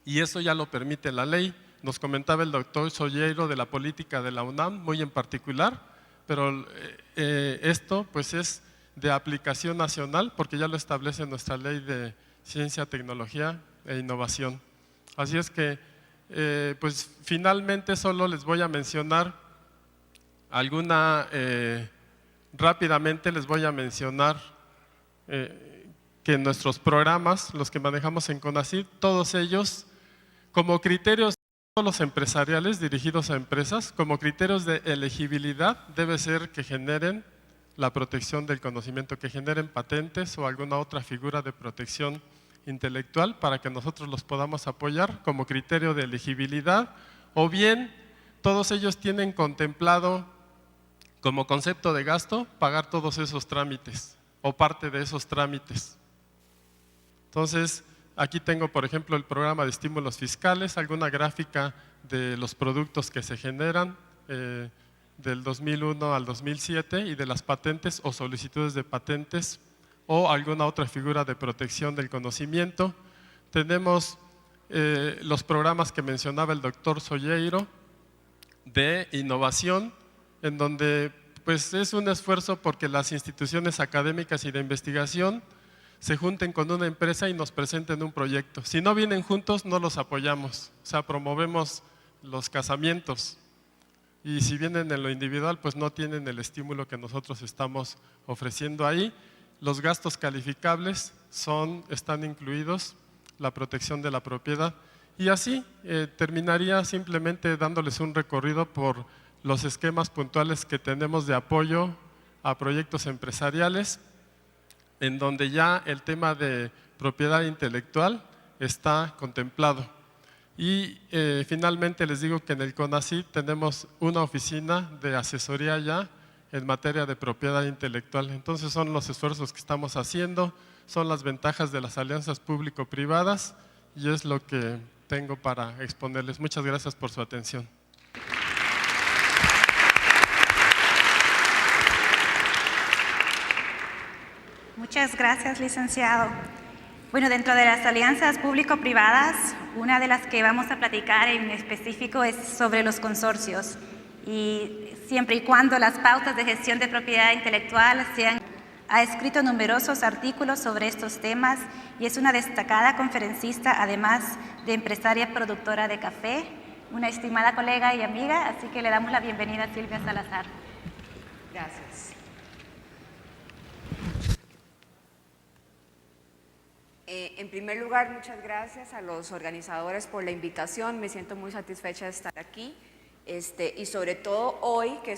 Y eso ya lo permite la ley. Nos comentaba el doctor Soyeiro de la política de la UNAM, muy en particular, pero esto pues es de aplicación nacional porque ya lo establece nuestra ley de ciencia, tecnología e innovación. Así es que pues finalmente solo les voy a mencionar rápidamente les voy a mencionar que nuestros programas, los que manejamos en CONACYT, todos ellos como criterios, todos los empresariales dirigidos a empresas, como criterios de elegibilidad debe ser que generen la protección del conocimiento, que generen patentes o alguna otra figura de protección intelectual para que nosotros los podamos apoyar como criterio de elegibilidad, o bien todos ellos tienen contemplado como concepto de gasto pagar todos esos trámites o parte de esos trámites. Entonces, aquí tengo, por ejemplo, el programa de estímulos fiscales, alguna gráfica de los productos que se generan del 2001 al 2007 y de las patentes o solicitudes de patentes o alguna otra figura de protección del conocimiento. Tenemos los programas que mencionaba el doctor Soyeiro de innovación, en donde pues es un esfuerzo porque las instituciones académicas y de investigación se junten con una empresa y nos presenten un proyecto. Si no vienen juntos, no los apoyamos, o sea, promovemos los casamientos. Y si vienen en lo individual, pues no tienen el estímulo que nosotros estamos ofreciendo ahí. Los gastos calificables están incluidos, la protección de la propiedad. Y así terminaría simplemente dándoles un recorrido por los esquemas puntuales que tenemos de apoyo a proyectos empresariales, en donde ya el tema de propiedad intelectual está contemplado. Y finalmente les digo que en el CONACYT tenemos una oficina de asesoría ya en materia de propiedad intelectual. Entonces son los esfuerzos que estamos haciendo, son las ventajas de las alianzas público-privadas y es lo que tengo para exponerles. Muchas gracias por su atención. Muchas gracias, licenciado. Bueno, dentro de las alianzas público-privadas, una de las que vamos a platicar en específico es sobre los consorcios. Y siempre y cuando las pautas de gestión de propiedad intelectual ha escrito numerosos artículos sobre estos temas y es una destacada conferencista, además de empresaria productora de café, una estimada colega y amiga, así que le damos la bienvenida a Silvia Salazar. Gracias. En primer lugar, muchas gracias a los organizadores por la invitación. Me siento muy satisfecha de estar aquí y sobre todo hoy que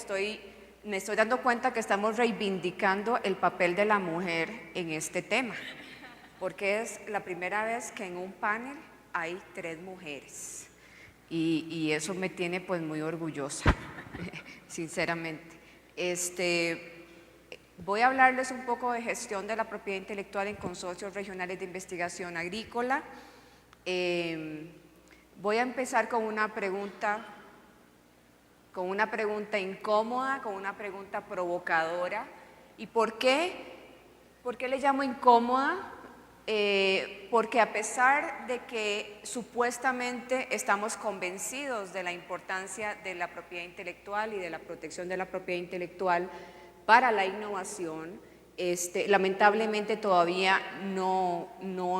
me estoy dando cuenta que estamos reivindicando el papel de la mujer en este tema, porque es la primera vez que en un panel hay 3 mujeres y eso me tiene pues muy orgullosa, sinceramente. Voy a hablarles un poco de gestión de la propiedad intelectual en consorcios regionales de investigación agrícola. Voy a empezar con una pregunta incómoda, con una pregunta provocadora. ¿Y por qué? ¿Por qué le llamo incómoda? Porque a pesar de que supuestamente estamos convencidos de la importancia de la propiedad intelectual y de la protección de la propiedad intelectual para la innovación, lamentablemente todavía no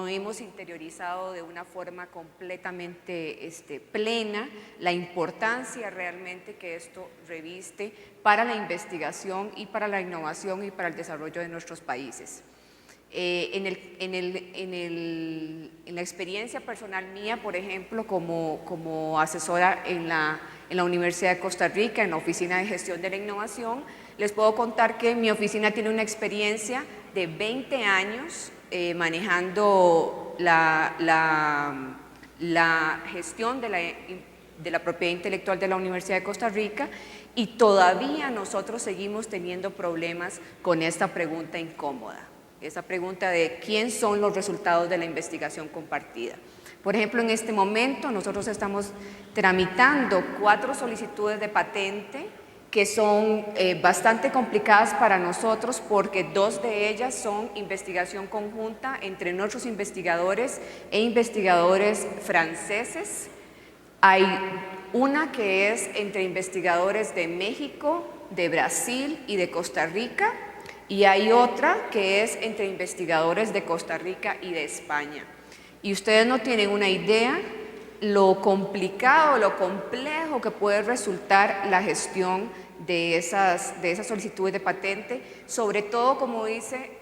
hemos interiorizado de una forma completamente plena la importancia realmente que esto reviste para la investigación y para la innovación y para el desarrollo de nuestros países. En la experiencia personal mía, por ejemplo, como asesora en la Universidad de Costa Rica, en la Oficina de Gestión de la Innovación, les puedo contar que mi oficina tiene una experiencia de 20 años manejando la gestión de la propiedad intelectual de la Universidad de Costa Rica y todavía nosotros seguimos teniendo problemas con esta pregunta incómoda. esa pregunta de quién son los resultados de la investigación compartida. Por ejemplo, en este momento nosotros estamos tramitando 4 solicitudes de patente que son bastante complicadas para nosotros porque 2 de ellas son investigación conjunta entre nuestros investigadores e investigadores franceses. Hay una que es entre investigadores de México, de Brasil y de Costa Rica, y hay otra que es entre investigadores de Costa Rica y de España. Y ustedes no tienen una idea lo complicado, lo complejo que puede resultar la gestión de esas solicitudes de patente, sobre todo, como dice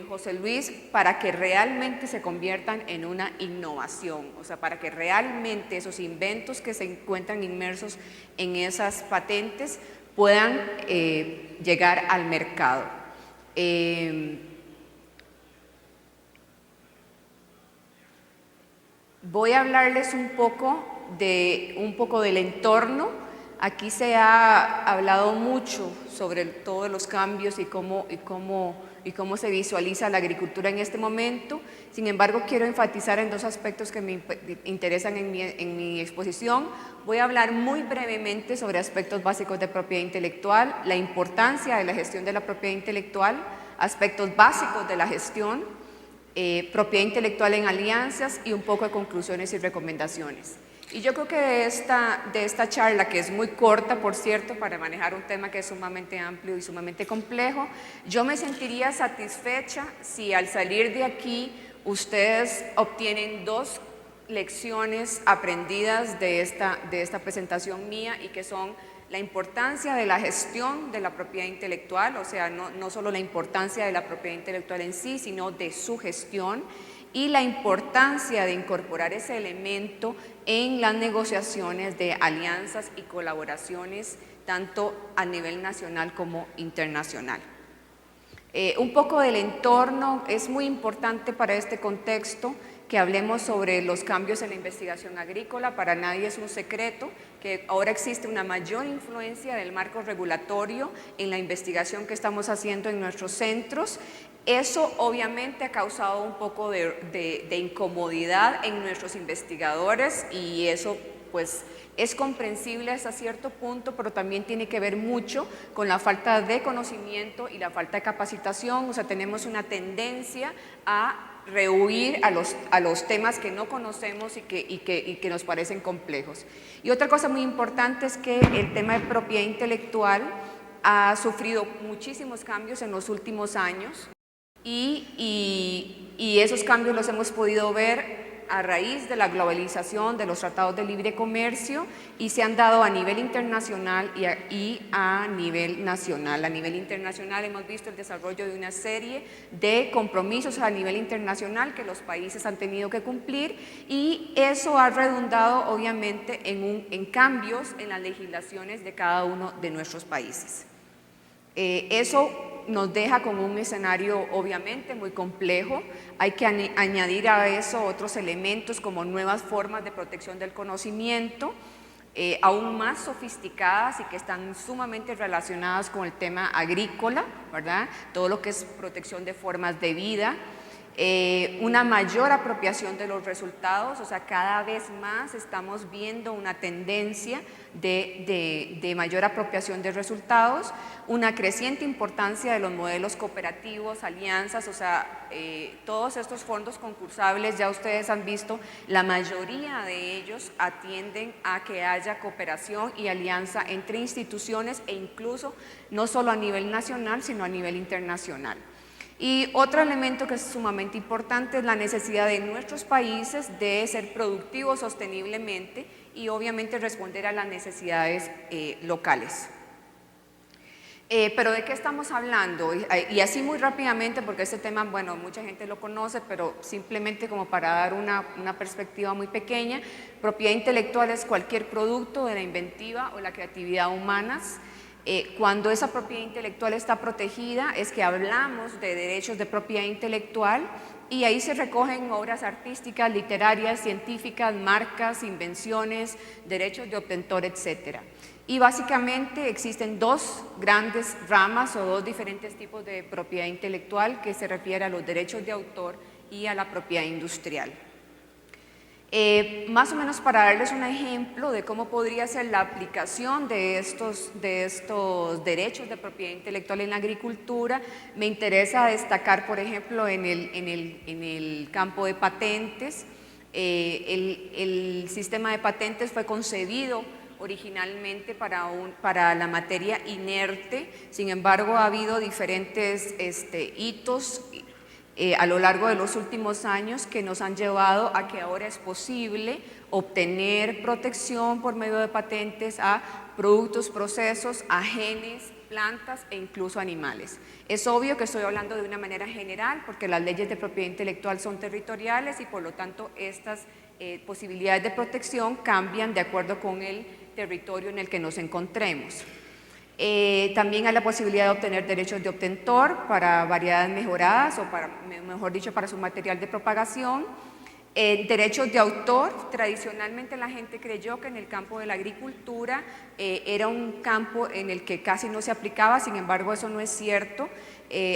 José Luis, para que realmente se conviertan en una innovación, o sea, para que realmente esos inventos que se encuentran inmersos en esas patentes puedan llegar al mercado. Voy a hablarles un poco del entorno. Aquí se ha hablado mucho sobre todos los cambios y cómo se visualiza la agricultura en este momento. Sin embargo, quiero enfatizar en 2 aspectos que me interesan en mi exposición. Voy a hablar muy brevemente sobre aspectos básicos de propiedad intelectual, la importancia de la gestión de la propiedad intelectual, aspectos básicos de la gestión, propiedad intelectual en alianzas y un poco de conclusiones y recomendaciones. Y yo creo que de esta charla, que es muy corta, por cierto, para manejar un tema que es sumamente amplio y sumamente complejo, yo me sentiría satisfecha si al salir de aquí ustedes obtienen 2 lecciones aprendidas de esta presentación mía, y que son la importancia de la gestión de la propiedad intelectual, o sea, no solo la importancia de la propiedad intelectual en sí, sino de su gestión, y la importancia de incorporar ese elemento en las negociaciones de alianzas y colaboraciones, tanto a nivel nacional como internacional. Un poco del entorno. Es muy importante para este contexto que hablemos sobre los cambios en la investigación agrícola. Para nadie es un secreto que ahora existe una mayor influencia del marco regulatorio en la investigación que estamos haciendo en nuestros centros. Eso obviamente ha causado un poco de incomodidad en nuestros investigadores, y eso pues es comprensible hasta cierto punto, pero también tiene que ver mucho con la falta de conocimiento y la falta de capacitación. O sea, tenemos una tendencia a rehuir a los temas que no conocemos y que nos parecen complejos. Y otra cosa muy importante es que el tema de propiedad intelectual ha sufrido muchísimos cambios en los últimos años, y esos cambios los hemos podido ver a raíz de la globalización, de los tratados de libre comercio, y se han dado a nivel internacional y a nivel nacional. A nivel internacional hemos visto el desarrollo de una serie de compromisos a nivel internacional que los países han tenido que cumplir, y eso ha redundado obviamente en cambios en las legislaciones de cada uno de nuestros países. Eso nos deja con un escenario obviamente muy complejo. Hay que añadir a eso otros elementos como nuevas formas de protección del conocimiento, aún más sofisticadas y que están sumamente relacionadas con el tema agrícola, ¿verdad? Todo lo que es protección de formas de vida, una mayor apropiación de los resultados. O sea, cada vez más estamos viendo una tendencia de mayor apropiación de resultados, una creciente importancia de los modelos cooperativos, alianzas. O sea, todos estos fondos concursables, ya ustedes han visto, la mayoría de ellos atienden a que haya cooperación y alianza entre instituciones, e incluso no solo a nivel nacional, sino a nivel internacional. Y otro elemento que es sumamente importante es la necesidad de nuestros países de ser productivos sosteniblemente y obviamente responder a las necesidades locales. Pero ¿de qué estamos hablando? Y así muy rápidamente, porque este tema, bueno, mucha gente lo conoce, pero simplemente como para dar una perspectiva muy pequeña, propiedad intelectual es cualquier producto de la inventiva o la creatividad humanas. Cuando esa propiedad intelectual está protegida, es que hablamos de derechos de propiedad intelectual, y ahí se recogen obras artísticas, literarias, científicas, marcas, invenciones, derechos de obtentor, etc. Y básicamente existen dos grandes ramas o dos diferentes tipos de propiedad intelectual que se refiere a los derechos de autor y a la propiedad industrial. Más o menos para darles un ejemplo de cómo podría ser la aplicación de estos derechos de propiedad intelectual en la agricultura, me interesa destacar, por ejemplo, en el campo de patentes. El sistema de patentes fue concebido originalmente para la materia inerte, sin embargo ha habido diferentes hitos a lo largo de los últimos años que nos han llevado a que ahora es posible obtener protección por medio de patentes a productos, procesos, a genes, plantas e incluso animales. Es obvio que estoy hablando de una manera general porque las leyes de propiedad intelectual son territoriales y por lo tanto estas posibilidades de protección cambian de acuerdo con el territorio en el que nos encontremos. También hay la posibilidad de obtener derechos de obtentor para variedades mejoradas o mejor dicho, para su material de propagación. Derechos de autor, tradicionalmente la gente creyó que en el campo de la agricultura era un campo en el que casi no se aplicaba, sin embargo eso no es cierto.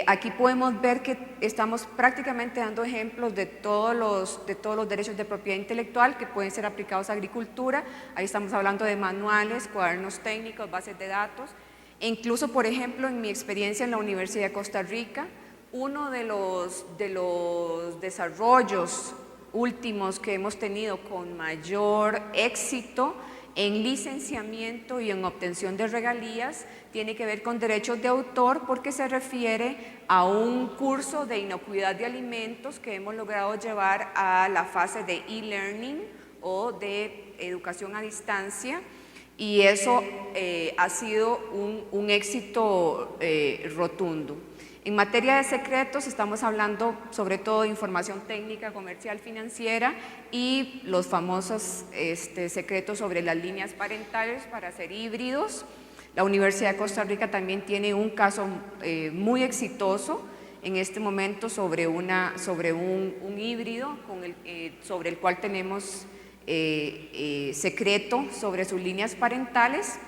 Aquí podemos ver que estamos prácticamente dando ejemplos de todos los derechos de propiedad intelectual que pueden ser aplicados a agricultura. Ahí estamos hablando de manuales, cuadernos técnicos, bases de datos. E incluso, por ejemplo, en mi experiencia en la Universidad de Costa Rica, uno de los desarrollos últimos que hemos tenido con mayor éxito en licenciamiento y en obtención de regalías tiene que ver con derechos de autor porque se refiere a un curso de inocuidad de alimentos que hemos logrado llevar a la fase de e-learning o de educación a distancia. Y eso ha sido un éxito rotundo. En materia de secretos estamos hablando sobre todo de información técnica, comercial, financiera y los famosos secretos sobre las líneas parentales para hacer híbridos. La Universidad de Costa Rica también tiene un caso muy exitoso en este momento sobre un híbrido sobre el cual tenemos secreto sobre sus líneas parentales.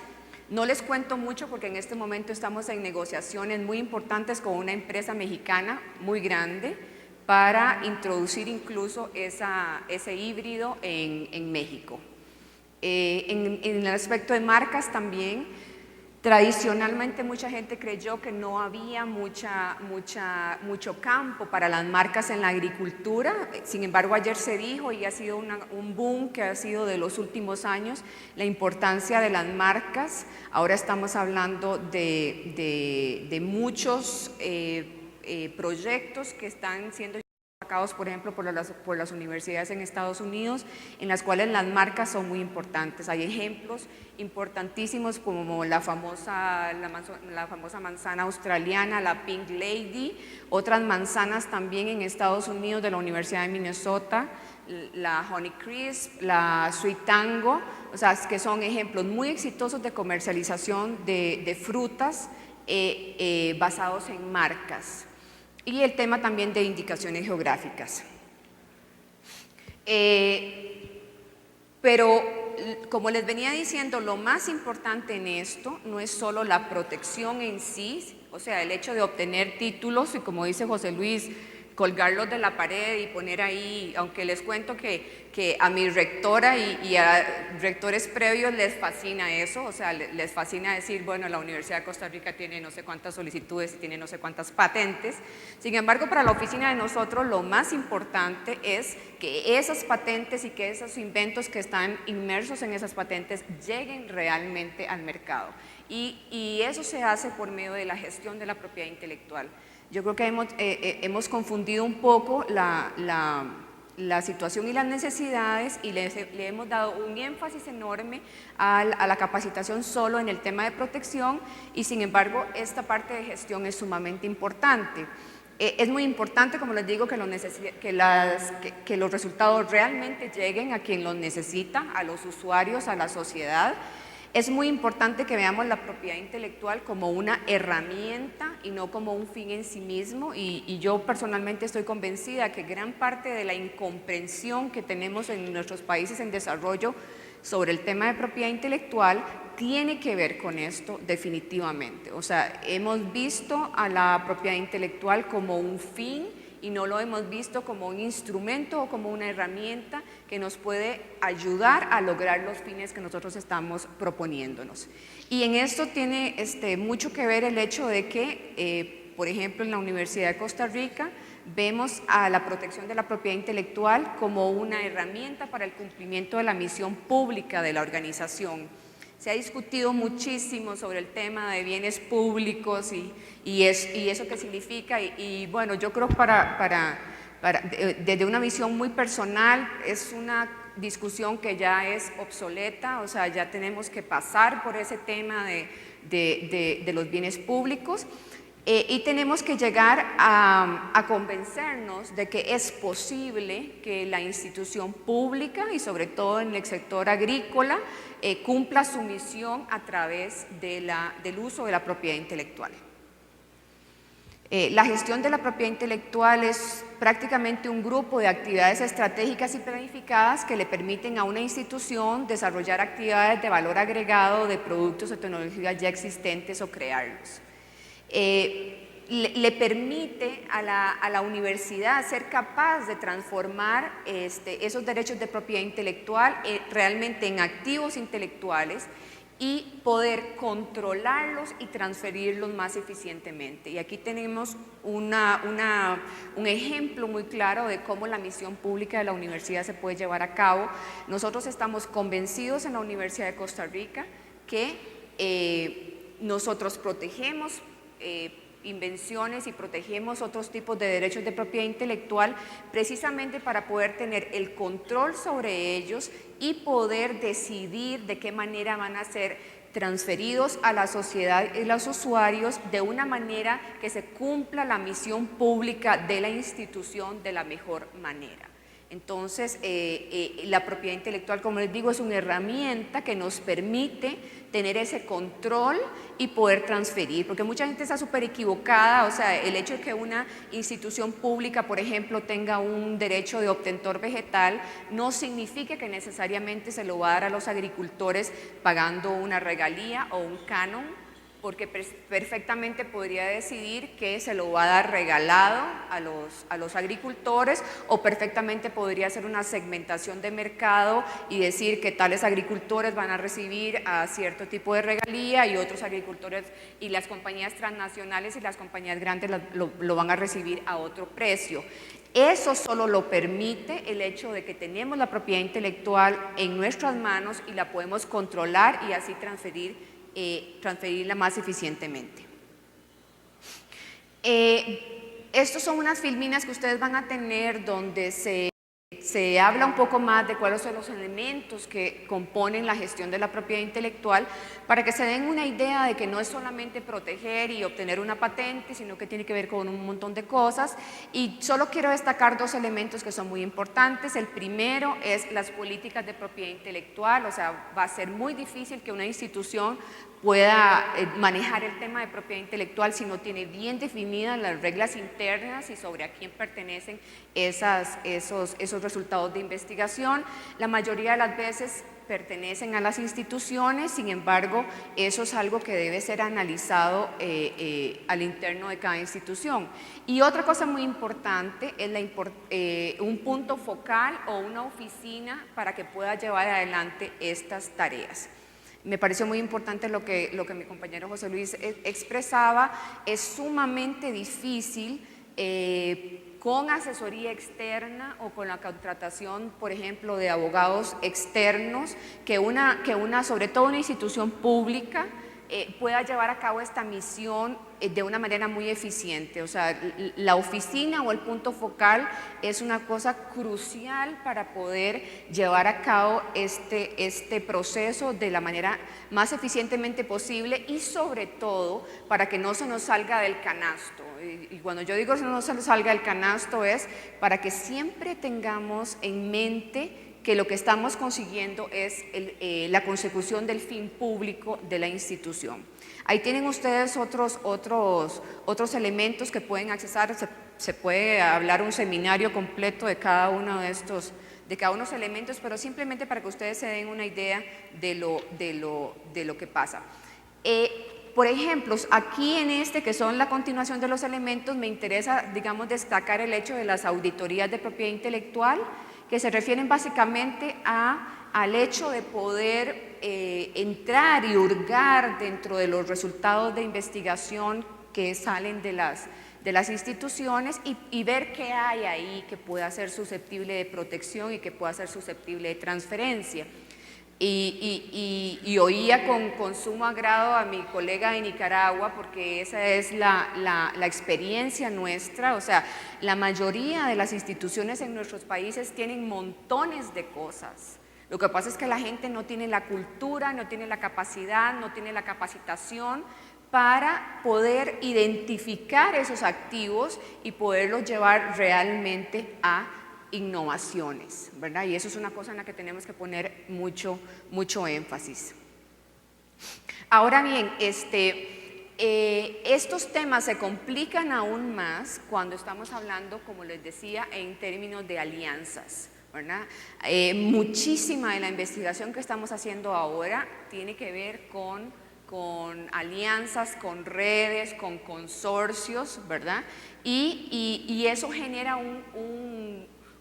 No les cuento mucho porque en este momento estamos en negociaciones muy importantes con una empresa mexicana muy grande para introducir incluso ese híbrido en México. En el aspecto de marcas también, tradicionalmente mucha gente creyó que no había mucho campo para las marcas en la agricultura, sin embargo ayer se dijo y ha sido un boom que ha sido de los últimos años, la importancia de las marcas. Ahora estamos hablando de muchos proyectos que están siendo sacados, por ejemplo, por las universidades en Estados Unidos, en las cuales las marcas son muy importantes. Hay ejemplos importantísimos como la famosa manzana australiana, la Pink Lady, otras manzanas también en Estados Unidos de la Universidad de Minnesota, la Honey Crisp, la Sweet Tango, o sea, que son ejemplos muy exitosos de comercialización de frutas basados en marcas. Y el tema también de indicaciones geográficas. Pero como les venía diciendo, lo más importante en esto no es solo la protección en sí, o sea, el hecho de obtener títulos y como dice José Luis, colgarlos de la pared y poner ahí, aunque les cuento que a mi rectora y a rectores previos les fascina eso, o sea, les fascina decir, bueno, la Universidad de Costa Rica tiene no sé cuántas solicitudes y tiene no sé cuántas patentes. Sin embargo, para la oficina de nosotros lo más importante es que esas patentes y que esos inventos que están inmersos en esas patentes lleguen realmente al mercado. Y eso se hace por medio de la gestión de la propiedad intelectual. Yo creo que hemos confundido un poco la situación y las necesidades y le hemos dado un énfasis enorme a la capacitación solo en el tema de protección y sin embargo esta parte de gestión es sumamente importante. Es muy importante, como les digo, que los resultados realmente lleguen a quien los necesita, a los usuarios, a la sociedad. Es muy importante que veamos la propiedad intelectual como una herramienta y no como un fin en sí mismo, y yo personalmente estoy convencida que gran parte de la incomprensión que tenemos en nuestros países en desarrollo sobre el tema de propiedad intelectual tiene que ver con esto definitivamente. O sea, hemos visto a la propiedad intelectual como un fin y no lo hemos visto como un instrumento o como una herramienta que nos puede ayudar a lograr los fines que nosotros estamos proponiéndonos. Y en esto tiene mucho que ver el hecho de que, por ejemplo, en la Universidad de Costa Rica vemos a la protección de la propiedad intelectual como una herramienta para el cumplimiento de la misión pública de la organización. Se ha discutido muchísimo sobre el tema de bienes públicos y eso qué significa, y bueno, yo creo desde una visión muy personal es una discusión que ya es obsoleta, o sea, ya tenemos que pasar por ese tema de los bienes públicos. Y tenemos que llegar a convencernos de que es posible que la institución pública y sobre todo en el sector agrícola cumpla su misión a través del uso de la propiedad intelectual. La gestión de la propiedad intelectual es prácticamente un grupo de actividades estratégicas y planificadas que le permiten a una institución desarrollar actividades de valor agregado de productos o tecnologías ya existentes o crearlos. Le permite a la universidad ser capaz de transformar esos derechos de propiedad intelectual realmente en activos intelectuales y poder controlarlos y transferirlos más eficientemente. Y aquí tenemos un ejemplo muy claro de cómo la misión pública de la universidad se puede llevar a cabo. Nosotros estamos convencidos en la Universidad de Costa Rica que nosotros protegemos invenciones y protegemos otros tipos de derechos de propiedad intelectual precisamente para poder tener el control sobre ellos y poder decidir de qué manera van a ser transferidos a la sociedad y los usuarios de una manera que se cumpla la misión pública de la institución de la mejor manera. Entonces, la propiedad intelectual, como les digo, es una herramienta que nos permite tener ese control y poder transferir, porque mucha gente está súper equivocada, o sea, el hecho de que una institución pública, por ejemplo, tenga un derecho de obtentor vegetal, no significa que necesariamente se lo va a dar a los agricultores pagando una regalía o un canon, porque perfectamente podría decidir que se lo va a dar regalado a los agricultores, o perfectamente podría hacer una segmentación de mercado y decir que tales agricultores van a recibir a cierto tipo de regalía y otros agricultores y las compañías transnacionales y las compañías grandes lo van a recibir a otro precio. Eso solo lo permite el hecho de que tenemos la propiedad intelectual en nuestras manos y la podemos controlar y así transferirla más eficientemente. Estos son unas filminas que ustedes van a tener donde se habla un poco más de cuáles son los elementos que componen la gestión de la propiedad intelectual, para que se den una idea de que no es solamente proteger y obtener una patente, sino que tiene que ver con un montón de cosas. Y solo quiero destacar dos elementos que son muy importantes. El primero es las políticas de propiedad intelectual, o sea, va a ser muy difícil que una institución pueda manejar el tema de propiedad intelectual si no tiene bien definidas las reglas internas y sobre a quién pertenecen esos resultados de investigación. La mayoría de las veces pertenecen a las instituciones, sin embargo, eso es algo que debe ser analizado al interno de cada institución. Y otra cosa muy importante es un punto focal o una oficina para que pueda llevar adelante estas tareas. Me pareció muy importante lo que mi compañero José Luis expresaba. Es sumamente difícil con asesoría externa o con la contratación, por ejemplo, de abogados externos, que sobre todo una institución pública pueda llevar a cabo esta misión de una manera muy eficiente. O sea, la oficina o el punto focal es una cosa crucial para poder llevar a cabo este proceso de la manera más eficientemente posible y sobre todo para que no se nos salga del canasto. Y cuando yo digo que no se nos salga del canasto es para que siempre tengamos en mente que lo que estamos consiguiendo es la consecución del fin público de la institución. Ahí tienen ustedes otros elementos que pueden accesar, se puede hablar un seminario completo de cada uno de estos elementos, pero simplemente para que ustedes se den una idea de lo que pasa. Por ejemplo, aquí en que son la continuación de los elementos, me interesa, digamos, destacar el hecho de las auditorías de propiedad intelectual, que se refieren básicamente al hecho de poder entrar y hurgar dentro de los resultados de investigación que salen de las instituciones y ver qué hay ahí que pueda ser susceptible de protección y que pueda ser susceptible de transferencia. Y oía con sumo agrado a mi colega de Nicaragua, porque esa es la experiencia nuestra. O sea, la mayoría de las instituciones en nuestros países tienen montones de cosas. Lo que pasa es que la gente no tiene la cultura, no tiene la capacidad, no tiene la capacitación para poder identificar esos activos y poderlos llevar realmente a innovaciones, ¿verdad? Y eso es una cosa en la que tenemos que poner mucho énfasis. Ahora bien, estos temas se complican aún más cuando estamos hablando, como les decía, en términos de alianzas, ¿verdad? Muchísima de la investigación que estamos haciendo ahora tiene que ver con alianzas, con redes, con consorcios, ¿verdad? Y eso genera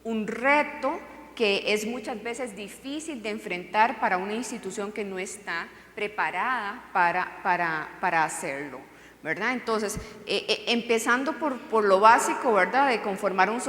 un reto que es muchas veces difícil de enfrentar para una institución que no está preparada para hacerlo, ¿verdad? Entonces, empezando por lo básico, ¿verdad?, de conformar un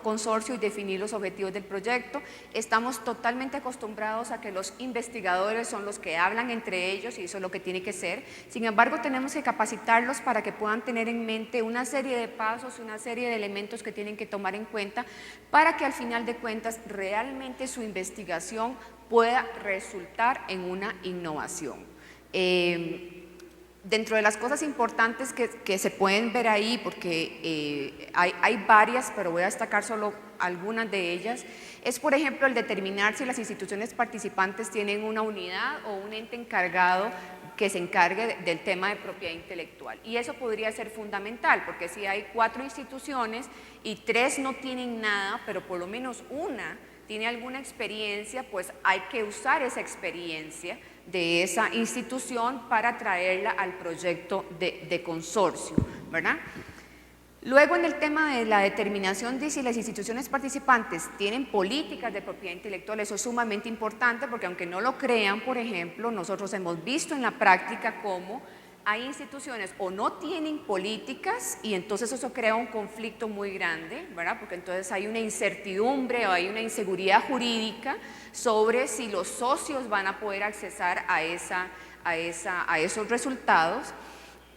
consorcio y definir los objetivos del proyecto, estamos totalmente acostumbrados a que los investigadores son los que hablan entre ellos y eso es lo que tiene que ser. Sin embargo, tenemos que capacitarlos para que puedan tener en mente una serie de pasos, una serie de elementos que tienen que tomar en cuenta para que al final de cuentas realmente su investigación pueda resultar en una innovación. Dentro de las cosas importantes que se pueden ver ahí, porque hay varias, pero voy a destacar solo algunas de ellas, es por ejemplo el determinar si las instituciones participantes tienen una unidad o un ente encargado que se encargue del tema de propiedad intelectual. Y eso podría ser fundamental, porque si hay 4 instituciones y 3 no tienen nada, pero por lo menos una tiene alguna experiencia, pues hay que usar esa experiencia de esa institución para traerla al proyecto de consorcio, ¿verdad? Luego, en el tema de la determinación de si las instituciones participantes tienen políticas de propiedad intelectual, eso es sumamente importante porque aunque no lo crean, por ejemplo, nosotros hemos visto en la práctica cómo hay instituciones o no tienen políticas y entonces eso crea un conflicto muy grande, ¿verdad? Porque entonces hay una incertidumbre o hay una inseguridad jurídica sobre si los socios van a poder accesar a esos resultados.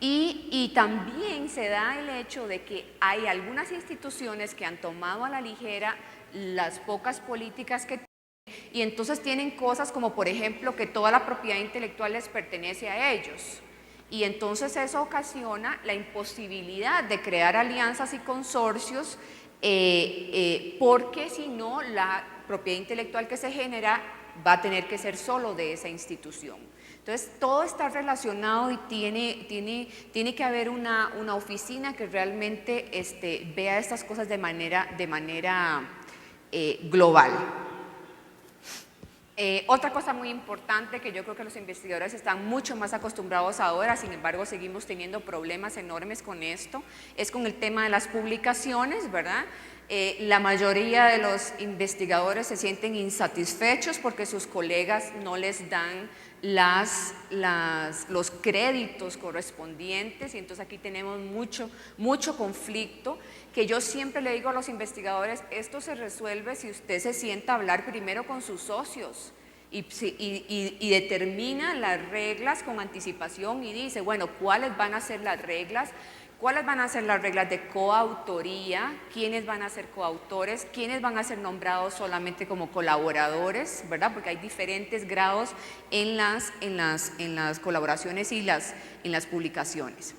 Y también se da el hecho de que hay algunas instituciones que han tomado a la ligera las pocas políticas que tienen y entonces tienen cosas como por ejemplo que toda la propiedad intelectual les pertenece a ellos. Y entonces eso ocasiona la imposibilidad de crear alianzas y consorcios porque si no la propiedad intelectual que se genera va a tener que ser solo de esa institución. Entonces todo está relacionado y tiene que haber una oficina que realmente vea estas cosas de manera global. Otra cosa muy importante que yo creo que los investigadores están mucho más acostumbrados ahora, sin embargo seguimos teniendo problemas enormes con esto, es con el tema de las publicaciones, ¿verdad? La mayoría de los investigadores se sienten insatisfechos porque sus colegas no les dan los créditos correspondientes y entonces aquí tenemos mucho conflicto que yo siempre le digo a los investigadores, esto se resuelve si usted se sienta a hablar primero con sus socios y determina las reglas con anticipación y dice, bueno, ¿cuáles van a ser las reglas? ¿Cuáles van a ser las reglas de coautoría? ¿Quiénes van a ser coautores? ¿Quiénes van a ser nombrados solamente como colaboradores? ¿Verdad? Porque hay diferentes grados en las colaboraciones y en las publicaciones.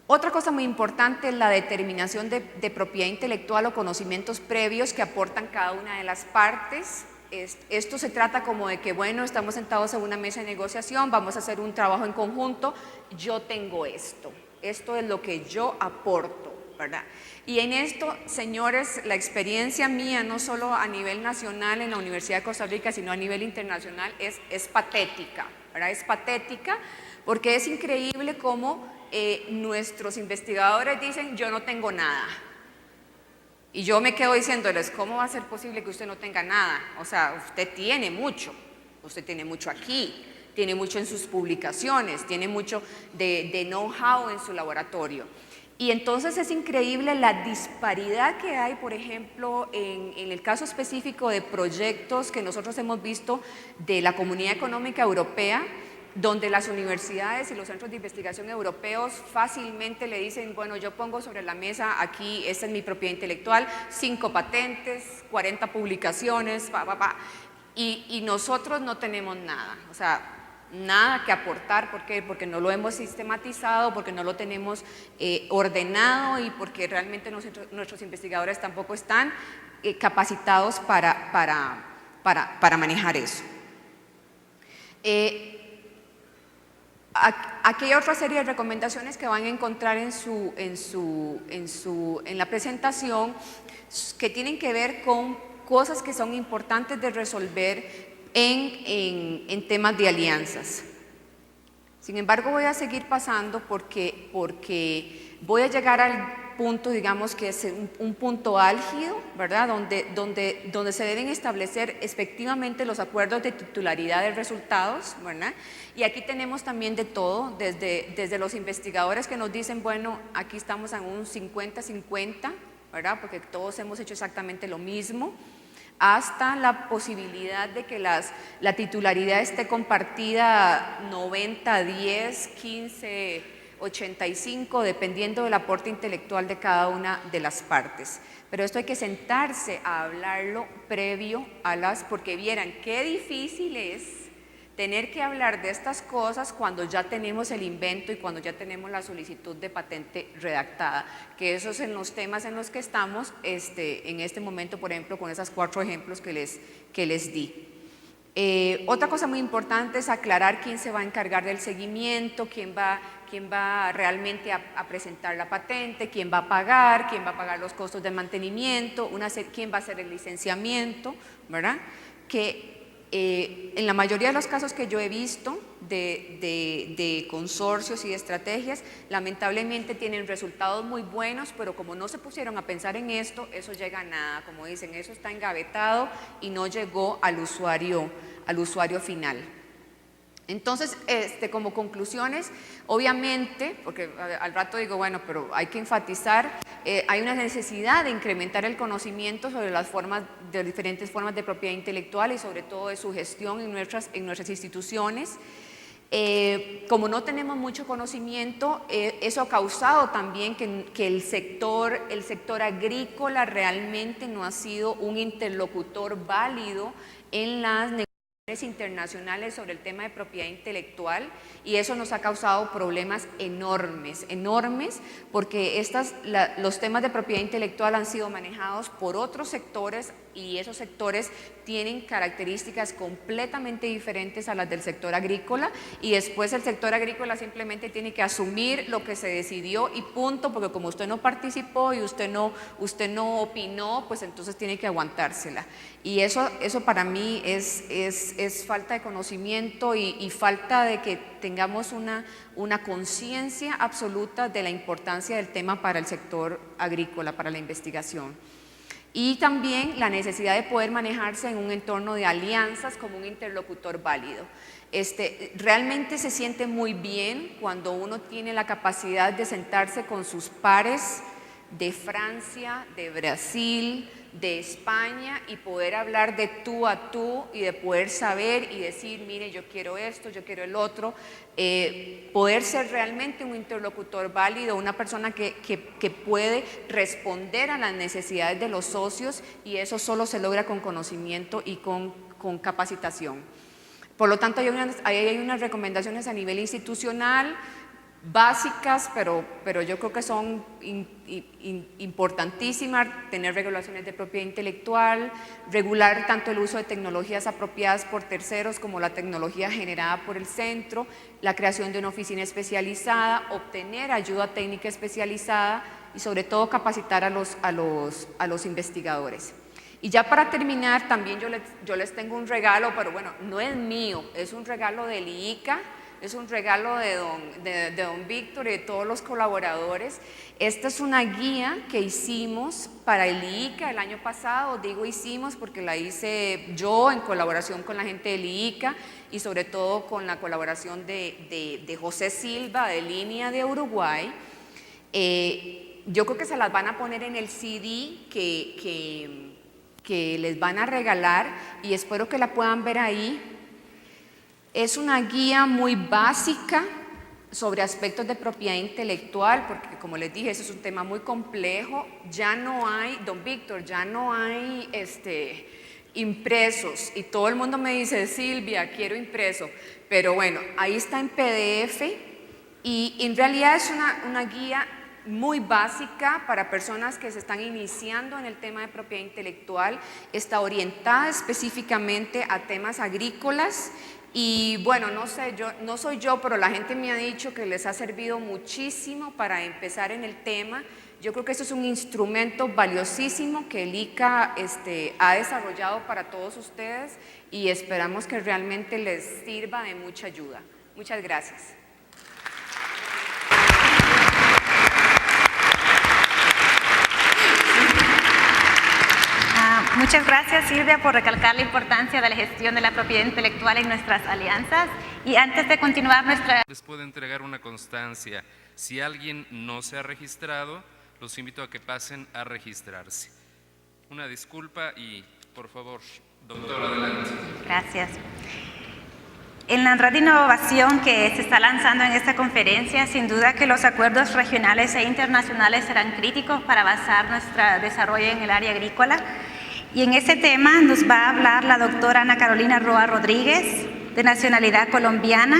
Otra cosa muy importante es la determinación de propiedad intelectual o conocimientos previos que aportan cada una de las partes. Esto se trata como de que, bueno, estamos sentados en una mesa de negociación, vamos a hacer un trabajo en conjunto, yo tengo esto es lo que yo aporto, ¿verdad? Y en esto, señores, la experiencia mía, no solo a nivel nacional en la Universidad de Costa Rica, sino a nivel internacional, es patética, ¿verdad? Es patética porque es increíble cómo nuestros investigadores dicen, yo no tengo nada. Y yo me quedo diciéndoles, ¿cómo va a ser posible que usted no tenga nada? O sea, usted tiene mucho aquí, tiene mucho en sus publicaciones, tiene mucho de know-how en su laboratorio. Y entonces es increíble la disparidad que hay, por ejemplo, en el caso específico de proyectos que nosotros hemos visto de la Comunidad Económica Europea, donde las universidades y los centros de investigación europeos fácilmente le dicen, bueno, yo pongo sobre la mesa aquí, esta es mi propiedad intelectual, 5 patentes, 40 publicaciones, y nosotros no tenemos nada, o sea, nada que aportar. ¿Por qué? Porque no lo hemos sistematizado, porque no lo tenemos ordenado y porque realmente nuestros investigadores tampoco están capacitados para manejar eso. Aquí hay otra serie de recomendaciones que van a encontrar en la presentación que tienen que ver con cosas que son importantes de resolver en temas de alianzas. Sin embargo, voy a seguir pasando porque voy a llegar al punto, digamos, que es un punto álgido, ¿verdad? Donde se deben establecer efectivamente los acuerdos de titularidad de resultados, ¿verdad? Y aquí tenemos también de todo, desde los investigadores que nos dicen, bueno, aquí estamos en un 50-50, ¿verdad? Porque todos hemos hecho exactamente lo mismo, hasta la posibilidad de que la titularidad esté compartida 90-10, 15-85, dependiendo del aporte intelectual de cada una de las partes. Pero esto hay que sentarse a hablarlo previo porque vieran qué difícil es tener que hablar de estas cosas cuando ya tenemos el invento y cuando ya tenemos la solicitud de patente redactada, que esos son los temas en los que estamos en este momento, por ejemplo, con esos 4 ejemplos que les di. Otra cosa muy importante es aclarar quién se va a encargar del seguimiento, quién va realmente a presentar la patente, quién va a pagar los costos de mantenimiento, quién va a hacer el licenciamiento, ¿verdad? Que en la mayoría de los casos que yo he visto de consorcios y de estrategias, lamentablemente tienen resultados muy buenos, pero como no se pusieron a pensar en esto, eso llega a nada, como dicen, eso está engavetado y no llegó al usuario final. Entonces, como conclusiones, obviamente, porque al rato digo, bueno, pero hay que enfatizar, hay una necesidad de incrementar el conocimiento sobre las diferentes formas de propiedad intelectual y sobre todo de su gestión en nuestras instituciones. Como no tenemos mucho conocimiento, eso ha causado también que el sector agrícola realmente no ha sido un interlocutor válido en las negociaciones internacionales sobre el tema de propiedad intelectual, y eso nos ha causado problemas enormes, porque los temas de propiedad intelectual han sido manejados por otros sectores y esos sectores tienen características completamente diferentes a las del sector agrícola, y después el sector agrícola simplemente tiene que asumir lo que se decidió y punto, porque como usted no participó y usted no opinó, pues entonces tiene que aguantársela. Y eso para mí es falta de conocimiento y falta de que tengamos una conciencia absoluta de la importancia del tema para el sector agrícola, para la investigación. Y también la necesidad de poder manejarse en un entorno de alianzas como un interlocutor válido. Realmente se siente muy bien cuando uno tiene la capacidad de sentarse con sus pares de Francia, de Brasil, de España y poder hablar de tú a tú y de poder saber y decir, mire, yo quiero esto, yo quiero el otro, poder ser realmente un interlocutor válido, una persona que puede responder a las necesidades de los socios, y eso solo se logra con conocimiento y con capacitación. Por lo tanto, hay unas recomendaciones a nivel institucional. básicas, pero yo creo que son importantísimas: tener regulaciones de propiedad intelectual, regular tanto el uso de tecnologías apropiadas por terceros como la tecnología generada por el centro, la creación de una oficina especializada, obtener ayuda técnica especializada y sobre todo capacitar a los investigadores. Y ya para terminar, también yo les tengo un regalo, pero bueno, no es mío, es un regalo del IICA. Es un regalo de don Víctor y de todos los colaboradores. Esta es una guía que hicimos para el IICA el año pasado. Digo hicimos porque la hice yo en colaboración con la gente del IICA y sobre todo con la colaboración de José Silva de Línea de Uruguay. Yo creo que se las van a poner en el CD que les van a regalar y espero que la puedan ver ahí. Es una guía muy básica sobre aspectos de propiedad intelectual, porque como les dije, eso es un tema muy complejo. Ya no hay, don Víctor, ya no hay impresos y todo el mundo me dice, Silvia, quiero impreso, pero bueno, ahí está en PDF y en realidad es una guía muy básica para personas que se están iniciando en el tema de propiedad intelectual. Está orientada específicamente a temas agrícolas. Y bueno, no soy yo, pero la gente me ha dicho que les ha servido muchísimo para empezar en el tema. Yo creo que eso es un instrumento valiosísimo que el IICA ha desarrollado para todos ustedes y esperamos que realmente les sirva de mucha ayuda. Muchas gracias. Muchas gracias, Silvia, por recalcar la importancia de la gestión de la propiedad intelectual en nuestras alianzas. Y antes de continuar Les puedo entregar una constancia. Si alguien no se ha registrado, los invito a que pasen a registrarse. Una disculpa y, por favor, doctora, adelante. Gracias. En la red de innovación que se está lanzando en esta conferencia, sin duda que los acuerdos regionales e internacionales serán críticos para avanzar nuestro desarrollo en el área agrícola. Y en ese tema nos va a hablar la doctora Ana Carolina Roa Rodríguez, de nacionalidad colombiana.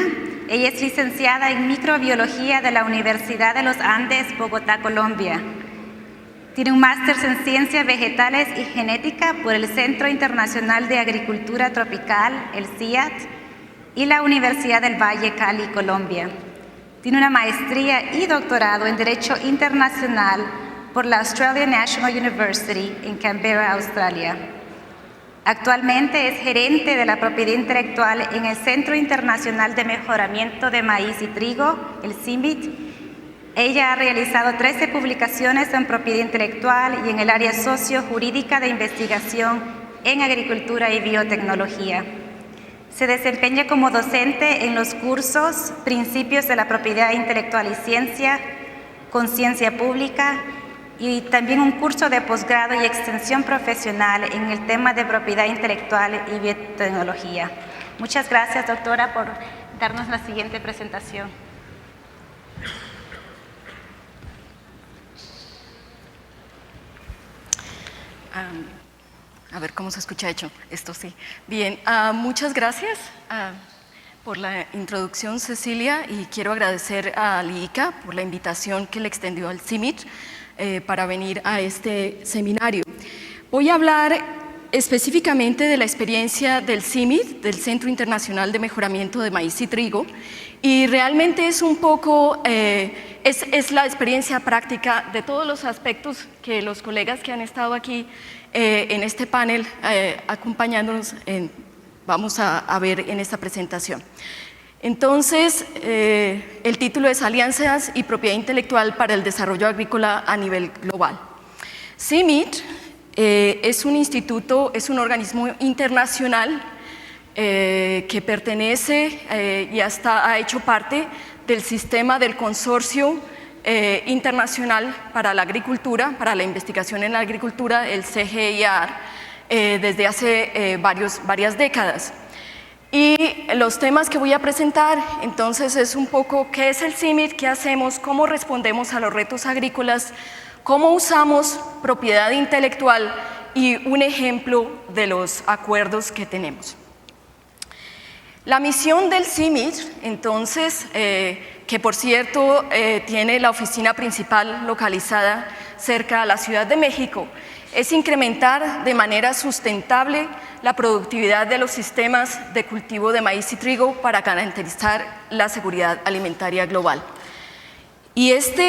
Ella es licenciada en microbiología de la Universidad de los Andes, Bogotá, Colombia. Tiene un máster en ciencias vegetales y genética por el Centro Internacional de Agricultura Tropical, el CIAT, y la Universidad del Valle, Cali, Colombia. Tiene una maestría y doctorado en Derecho Internacional por la Australian National University en Canberra, Australia. Actualmente es gerente de la propiedad intelectual en el Centro Internacional de Mejoramiento de Maíz y Trigo, el CIMIT. Ella ha realizado 13 publicaciones en propiedad intelectual y en el área socio-jurídica de investigación en agricultura y biotecnología. Se desempeña como docente en los cursos Principios de la Propiedad Intelectual y Ciencia, Conciencia Pública, y también un curso de posgrado y extensión profesional en el tema de propiedad intelectual y biotecnología. Muchas gracias, doctora, por darnos la siguiente presentación. A ver cómo se escucha hecho, esto sí. Bien, muchas gracias por la introducción, Cecilia, y quiero agradecer al IICA por la invitación que le extendió al CIMIT para venir a este seminario. Voy a hablar específicamente de la experiencia del CIMIT, del Centro Internacional de Mejoramiento de Maíz y Trigo, y realmente es un poco, es la experiencia práctica de todos los aspectos que los colegas que han estado aquí en este panel acompañándonos vamos a ver en esta presentación. Entonces, el título es Alianzas y Propiedad Intelectual para el Desarrollo Agrícola a nivel global. CIMIT es un instituto, es un organismo internacional que pertenece y hasta ha hecho parte del sistema del Consorcio Internacional para la Agricultura, para la Investigación en la Agricultura, el CGIAR, desde hace varias décadas. Y los temas que voy a presentar, entonces, es un poco qué es el CIMIT, qué hacemos, cómo respondemos a los retos agrícolas, cómo usamos propiedad intelectual y un ejemplo de los acuerdos que tenemos. La misión del CIMIT, entonces, que por cierto tiene la oficina principal localizada cerca a la Ciudad de México, es incrementar de manera sustentable la productividad de los sistemas de cultivo de maíz y trigo para garantizar la seguridad alimentaria global. Y esta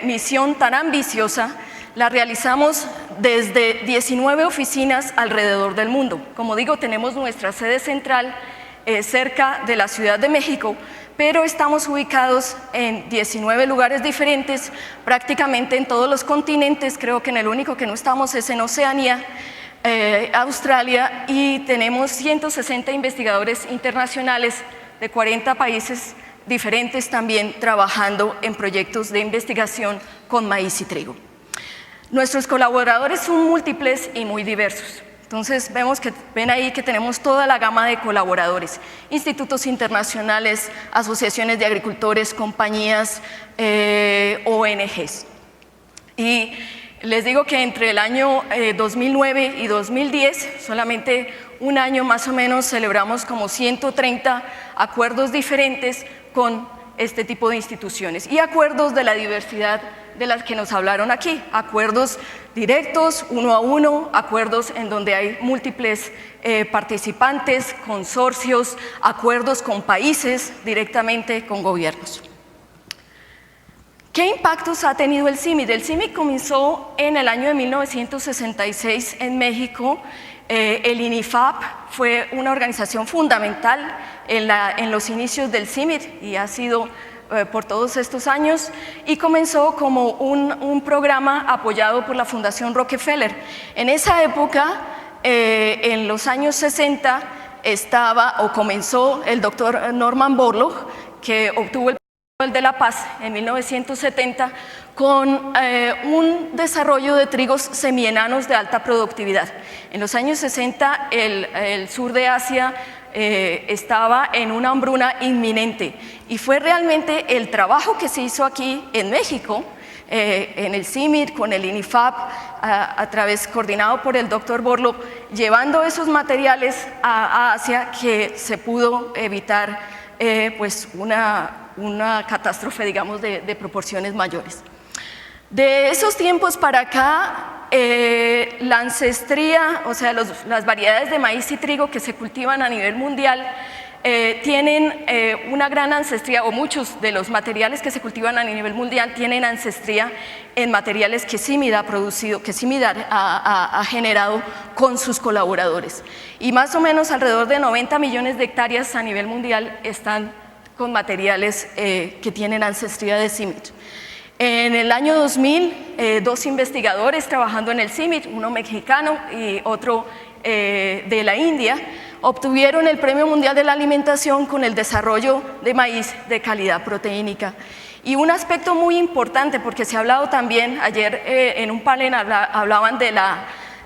misión tan ambiciosa la realizamos desde 19 oficinas alrededor del mundo. Como digo, tenemos nuestra sede central cerca de la Ciudad de México, pero estamos ubicados en 19 lugares diferentes, prácticamente en todos los continentes. Creo que en el único que no estamos es en Oceanía, Australia, y tenemos 160 investigadores internacionales de 40 países diferentes también trabajando en proyectos de investigación con maíz y trigo. Nuestros colaboradores son múltiples y muy diversos. Entonces ven ahí que tenemos toda la gama de colaboradores, institutos internacionales, asociaciones de agricultores, compañías, ONGs. Y les digo que entre el año 2009 y 2010, solamente un año más o menos, celebramos como 130 acuerdos diferentes con este tipo de instituciones y acuerdos de la diversidad de las que nos hablaron aquí, acuerdos directos, uno a uno, acuerdos en donde hay múltiples participantes, consorcios, acuerdos con países, directamente con gobiernos. ¿Qué impactos ha tenido el CIMMYT? El CIMMYT comenzó en el año de 1966 en México. El INIFAP fue una organización fundamental en los inicios del CIMMYT y ha sido por todos estos años, y comenzó como un programa apoyado por la Fundación Rockefeller. En esa época, en los años 60, comenzó el doctor Norman Borlaug, que obtuvo el Nobel de la Paz en 1970 con un desarrollo de trigos semienanos de alta productividad. En los años 60 el sur de Asia estaba en una hambruna inminente y fue realmente el trabajo que se hizo aquí en México, en el CIMMYT, con el INIFAP, coordinado por el doctor Borlaug, llevando esos materiales a Asia, que se pudo evitar pues una catástrofe, digamos, de proporciones mayores. De esos tiempos para acá, la ancestría, o sea, las variedades de maíz y trigo que se cultivan a nivel mundial tienen una gran ancestría, o muchos de los materiales que se cultivan a nivel mundial tienen ancestría en materiales que CIMMYT ha producido, que CIMMYT ha generado con sus colaboradores. Y más o menos alrededor de 90 millones de hectáreas a nivel mundial están con materiales que tienen ancestría de CIMMYT. En el año 2000, dos investigadores trabajando en el CIMMYT, uno mexicano y otro de la India, obtuvieron el Premio Mundial de la Alimentación con el desarrollo de maíz de calidad proteínica. Y un aspecto muy importante, porque se ha hablado también, ayer en un panel hablaban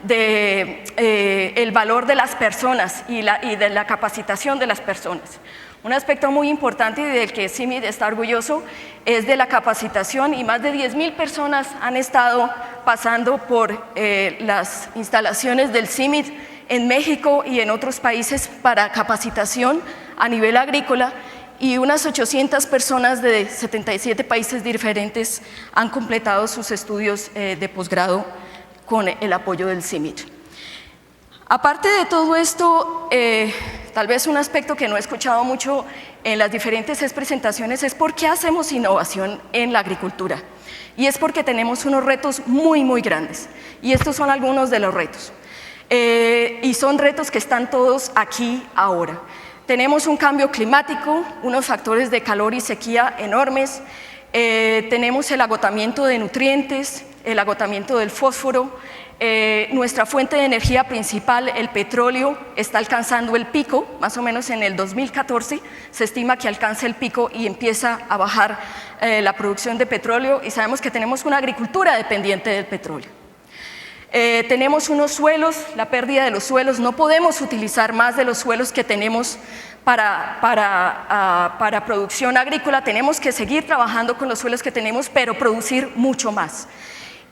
el valor de las personas y de la capacitación de las personas. Un aspecto muy importante y del que CIMMYT está orgulloso es de la capacitación, y más de 10,000 personas han estado pasando por las instalaciones del CIMMYT en México y en otros países para capacitación a nivel agrícola, y unas 800 personas de 77 países diferentes han completado sus estudios de posgrado con el apoyo del CIMMYT. Aparte de todo esto, tal vez un aspecto que no he escuchado mucho en las diferentes presentaciones es por qué hacemos innovación en la agricultura. Y es porque tenemos unos retos muy, muy grandes. Y estos son algunos de los retos. Y son retos que están todos aquí ahora. Tenemos un cambio climático, unos factores de calor y sequía enormes. Tenemos el agotamiento de nutrientes, el agotamiento del fósforo. Nuestra fuente de energía principal, el petróleo, está alcanzando el pico, más o menos en el 2014 se estima que alcanza el pico y empieza a bajar la producción de petróleo, y sabemos que tenemos una agricultura dependiente del petróleo. Tenemos unos suelos, la pérdida de los suelos, no podemos utilizar más de los suelos que tenemos para producción agrícola, tenemos que seguir trabajando con los suelos que tenemos, pero producir mucho más.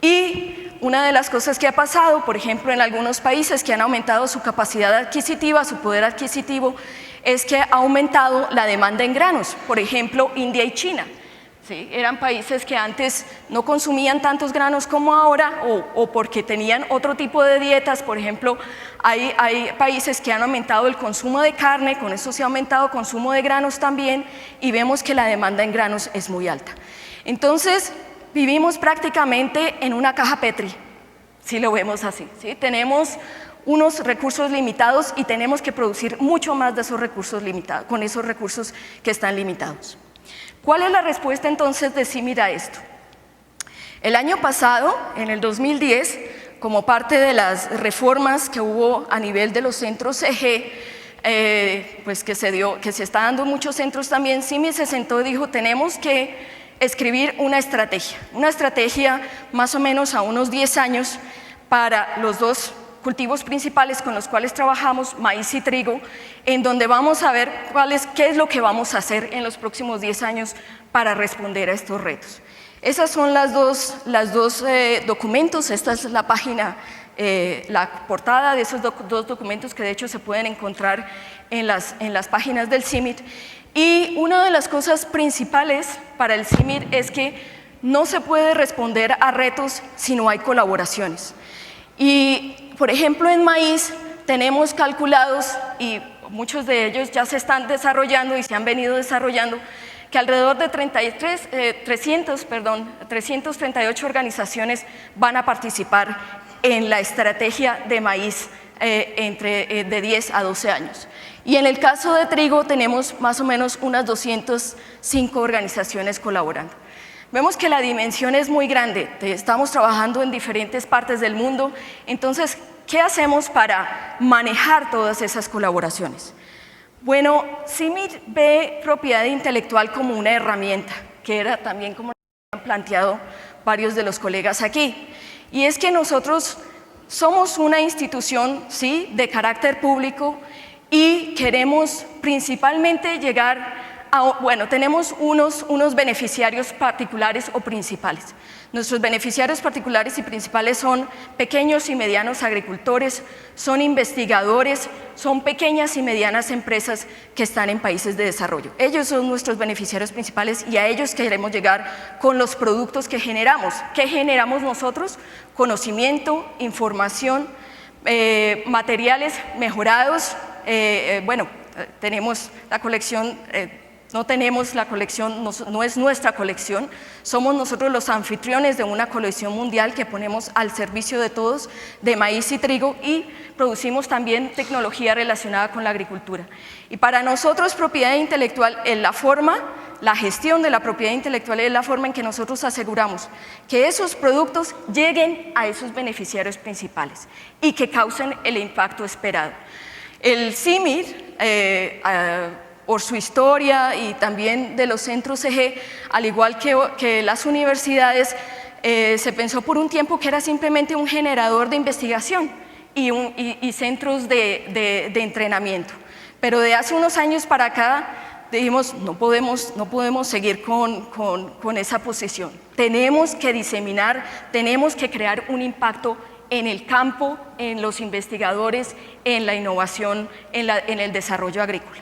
Y una de las cosas que ha pasado, por ejemplo, en algunos países que han aumentado su capacidad adquisitiva, su poder adquisitivo, es que ha aumentado la demanda en granos, por ejemplo, India y China. ¿Sí? Eran países que antes no consumían tantos granos como ahora o porque tenían otro tipo de dietas. Por ejemplo, hay países que han aumentado el consumo de carne, con eso se ha aumentado el consumo de granos también y vemos que la demanda en granos es muy alta. Entonces, vivimos prácticamente en una caja Petri, si lo vemos así, ¿sí? Tenemos unos recursos limitados y tenemos que producir mucho más de esos recursos limitados, con esos recursos que están limitados. ¿Cuál es la respuesta entonces de CIMIT a esto? El año pasado, en el 2010, como parte de las reformas que hubo a nivel de los centros EG, pues que se está dando en muchos centros también, CIMIT se sentó y dijo, tenemos que escribir una estrategia más o menos a unos 10 años para los dos cultivos principales con los cuales trabajamos, maíz y trigo, en donde vamos a ver qué es lo que vamos a hacer en los próximos 10 años para responder a estos retos. Esas son las dos documentos, esta es la página, la portada de esos dos documentos que de hecho se pueden encontrar en las páginas del CIMIT. Y una de las cosas principales para el CIMIT es que no se puede responder a retos si no hay colaboraciones. Y, por ejemplo, en maíz tenemos calculados, y muchos de ellos ya se están desarrollando y se han venido desarrollando, que alrededor de 338 organizaciones van a participar en la estrategia de maíz de 10 a 12 años. Y en el caso de trigo tenemos más o menos unas 205 organizaciones colaborando. Vemos que la dimensión es muy grande, estamos trabajando en diferentes partes del mundo, entonces, ¿qué hacemos para manejar todas esas colaboraciones? Bueno, CIMIT ve propiedad intelectual como una herramienta, que era también como han planteado varios de los colegas aquí, y es que nosotros somos una institución, sí, de carácter público y queremos principalmente llegar bueno, tenemos unos beneficiarios particulares o principales. Nuestros beneficiarios particulares y principales son pequeños y medianos agricultores, son investigadores, son pequeñas y medianas empresas que están en países de desarrollo. Ellos son nuestros beneficiarios principales y a ellos queremos llegar con los productos que generamos. ¿Qué generamos nosotros? Conocimiento, información, materiales mejorados. Bueno, tenemos la colección. No tenemos la colección, no es nuestra colección, somos nosotros los anfitriones de una colección mundial que ponemos al servicio de todos, de maíz y trigo, y producimos también tecnología relacionada con la agricultura. Y para nosotros propiedad intelectual es la gestión de la propiedad intelectual es la forma en que nosotros aseguramos que esos productos lleguen a esos beneficiarios principales y que causen el impacto esperado. El CIMIT, por su historia y también de los centros EG, al igual que las universidades, se pensó por un tiempo que era simplemente un generador de investigación y centros de entrenamiento. Pero de hace unos años para acá dijimos, no podemos seguir con esa posición. Tenemos que diseminar, tenemos que crear un impacto en el campo, en los investigadores, en la innovación, en el desarrollo agrícola.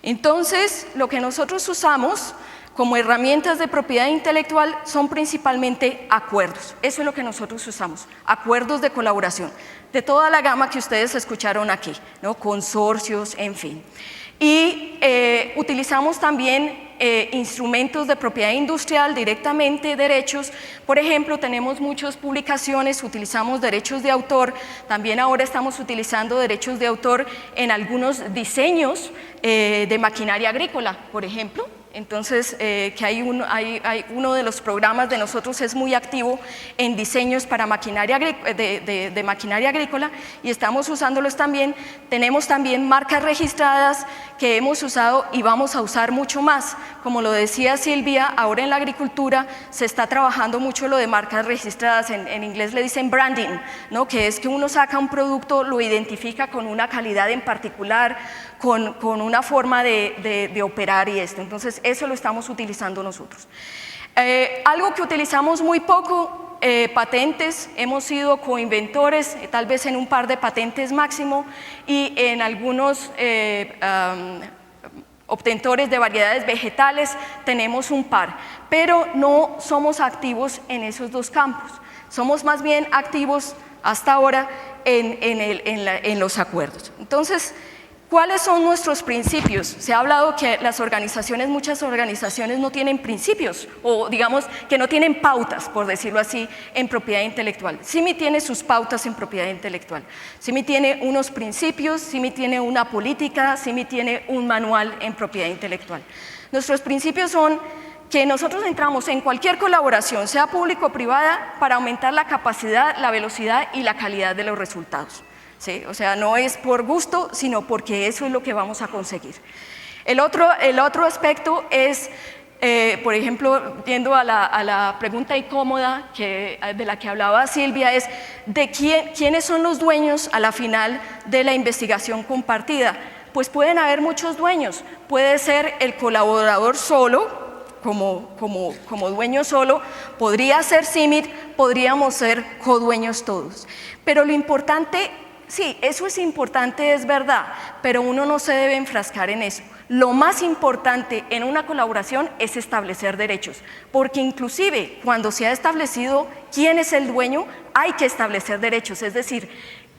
Entonces, lo que nosotros usamos como herramientas de propiedad intelectual son principalmente acuerdos. Eso es lo que nosotros usamos, acuerdos de colaboración, de toda la gama que ustedes escucharon aquí, ¿no? Consorcios, en fin. Y utilizamos también instrumentos de propiedad industrial directamente, derechos. Por ejemplo, tenemos muchas publicaciones, utilizamos derechos de autor, también ahora estamos utilizando derechos de autor en algunos diseños de maquinaria agrícola, por ejemplo. Entonces, uno de los programas de nosotros es muy activo en diseños para maquinaria de maquinaria agrícola y estamos usándolos también. Tenemos también marcas registradas que hemos usado y vamos a usar mucho más. Como lo decía Silvia, ahora en la agricultura se está trabajando mucho lo de marcas registradas, en inglés le dicen branding, ¿no? Que es que uno saca un producto, lo identifica con una calidad en particular, con una forma de operar y esto. Entonces, eso lo estamos utilizando nosotros. Algo que utilizamos muy poco patentes, hemos sido coinventores, tal vez en un par de patentes máximo, y en algunos obtentores de variedades vegetales tenemos un par, pero no somos activos en esos dos campos, somos más bien activos hasta ahora en los acuerdos. Entonces, ¿cuáles son nuestros principios? Se ha hablado que muchas organizaciones no tienen principios, o digamos que no tienen pautas, por decirlo así, en propiedad intelectual. CIMI tiene sus pautas en propiedad intelectual. CIMI tiene unos principios, CIMI tiene una política, CIMI tiene un manual en propiedad intelectual. Nuestros principios son que nosotros entramos en cualquier colaboración, sea público o privada, para aumentar la capacidad, la velocidad y la calidad de los resultados. ¿Sí? O sea, no es por gusto, sino porque eso es lo que vamos a conseguir. El otro aspecto es, por ejemplo, yendo a la pregunta incómoda de la que hablaba Silvia, es de quiénes son los dueños a la final de la investigación compartida. Pues pueden haber muchos dueños, puede ser el colaborador solo, como dueño solo, podría ser CIMIT, podríamos ser codueños todos. Pero lo importante, sí, eso es importante, es verdad, pero uno no se debe enfrascar en eso. Lo más importante en una colaboración es establecer derechos, porque inclusive cuando se ha establecido quién es el dueño, hay que establecer derechos, es decir,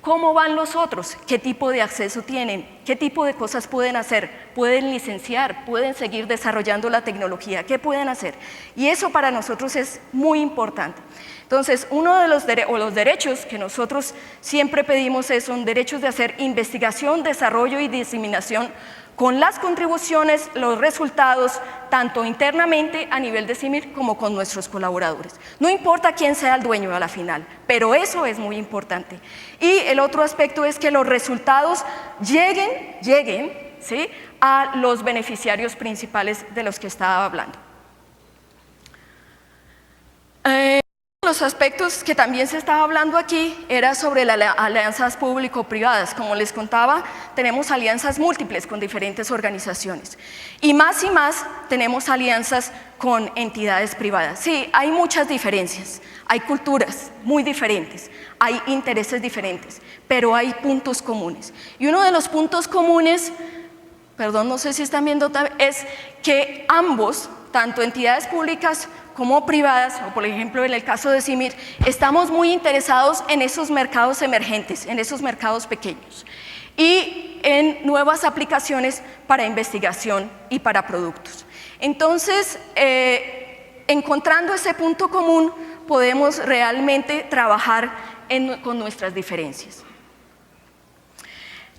¿cómo van los otros? ¿Qué tipo de acceso tienen? ¿Qué tipo de cosas pueden hacer? ¿Pueden licenciar? ¿Pueden seguir desarrollando la tecnología? ¿Qué pueden hacer? Y eso para nosotros es muy importante. Entonces, uno de los derechos que nosotros siempre pedimos son derechos de hacer investigación, desarrollo y diseminación con las contribuciones, los resultados, tanto internamente a nivel de CIMIT como con nuestros colaboradores. No importa quién sea el dueño a la final, pero eso es muy importante. Y el otro aspecto es que los resultados lleguen, ¿sí?, a los beneficiarios principales de los que estaba hablando. Los aspectos que también se estaba hablando aquí era sobre las alianzas público-privadas. Como les contaba, tenemos alianzas múltiples con diferentes organizaciones y más tenemos alianzas con entidades privadas. Sí, hay muchas diferencias, hay culturas muy diferentes, hay intereses diferentes, pero hay puntos comunes. Y uno de los puntos comunes, perdón, no sé si están viendo, es que ambos, tanto entidades públicas como privadas, o por ejemplo en el caso de CIMIT, estamos muy interesados en esos mercados emergentes, en esos mercados pequeños y en nuevas aplicaciones para investigación y para productos. Entonces, encontrando ese punto común, podemos realmente trabajar con nuestras diferencias.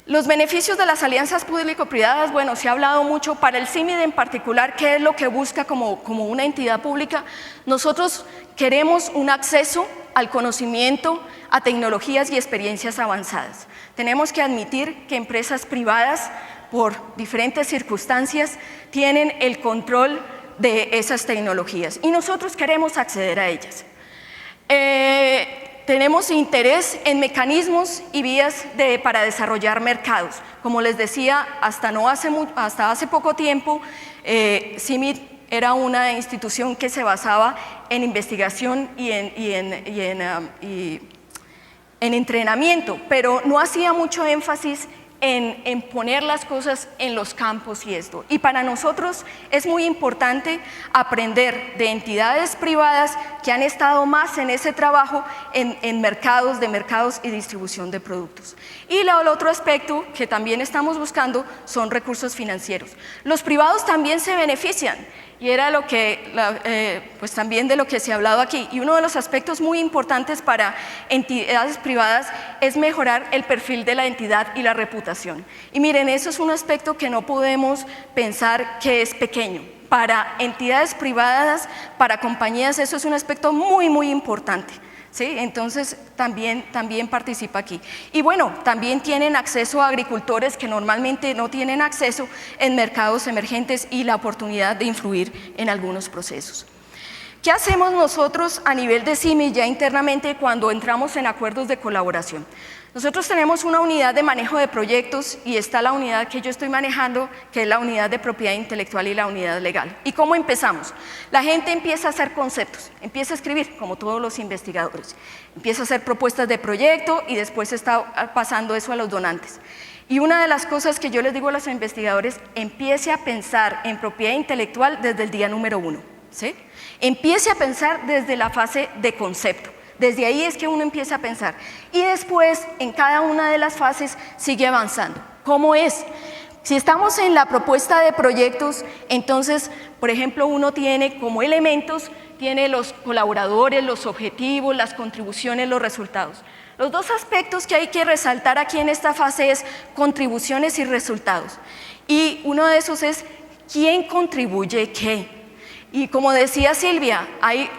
Los beneficios de las alianzas público-privadas, bueno, se ha hablado mucho. Para el CIMIT en particular, ¿qué es lo que busca como una entidad pública? Nosotros queremos un acceso al conocimiento, a tecnologías y experiencias avanzadas. Tenemos que admitir que empresas privadas, por diferentes circunstancias, tienen el control de esas tecnologías y nosotros queremos acceder a ellas. Tenemos interés en mecanismos y vías para desarrollar mercados. Como les decía, hasta hace poco tiempo, CIMIT era una institución que se basaba en investigación y en entrenamiento, pero no hacía mucho énfasis en poner las cosas en los campos y esto. Y para nosotros es muy importante aprender de entidades privadas que han estado más en ese trabajo en mercados y distribución de productos. Y el otro aspecto que también estamos buscando son recursos financieros. Los privados también se benefician. Y era pues también de lo que se ha hablado aquí. Y uno de los aspectos muy importantes para entidades privadas es mejorar el perfil de la entidad y la reputación. Y miren, eso es un aspecto que no podemos pensar que es pequeño. Para entidades privadas, para compañías, eso es un aspecto muy, muy importante. ¿Sí? Entonces también participa aquí. Y bueno, también tienen acceso a agricultores que normalmente no tienen acceso en mercados emergentes y la oportunidad de influir en algunos procesos. ¿Qué hacemos nosotros a nivel de CIMIC ya internamente cuando entramos en acuerdos de colaboración? Nosotros tenemos una unidad de manejo de proyectos y está la unidad que yo estoy manejando, que es la unidad de propiedad intelectual y la unidad legal. ¿Y cómo empezamos? La gente empieza a hacer conceptos, empieza a escribir, como todos los investigadores. Empieza a hacer propuestas de proyecto y después está pasando eso a los donantes. Y una de las cosas que yo les digo a los investigadores, empiece a pensar en propiedad intelectual desde el día número 1, ¿sí? Empiece a pensar desde la fase de concepto. Desde ahí es que uno empieza a pensar y después en cada una de las fases sigue avanzando. ¿Cómo es? Si estamos en la propuesta de proyectos, entonces, por ejemplo, uno tiene como elementos, tiene los colaboradores, los objetivos, las contribuciones, los resultados. Los dos aspectos que hay que resaltar aquí en esta fase es contribuciones y resultados. Y uno de esos es ¿quién contribuye qué? Y como decía Silvia, hay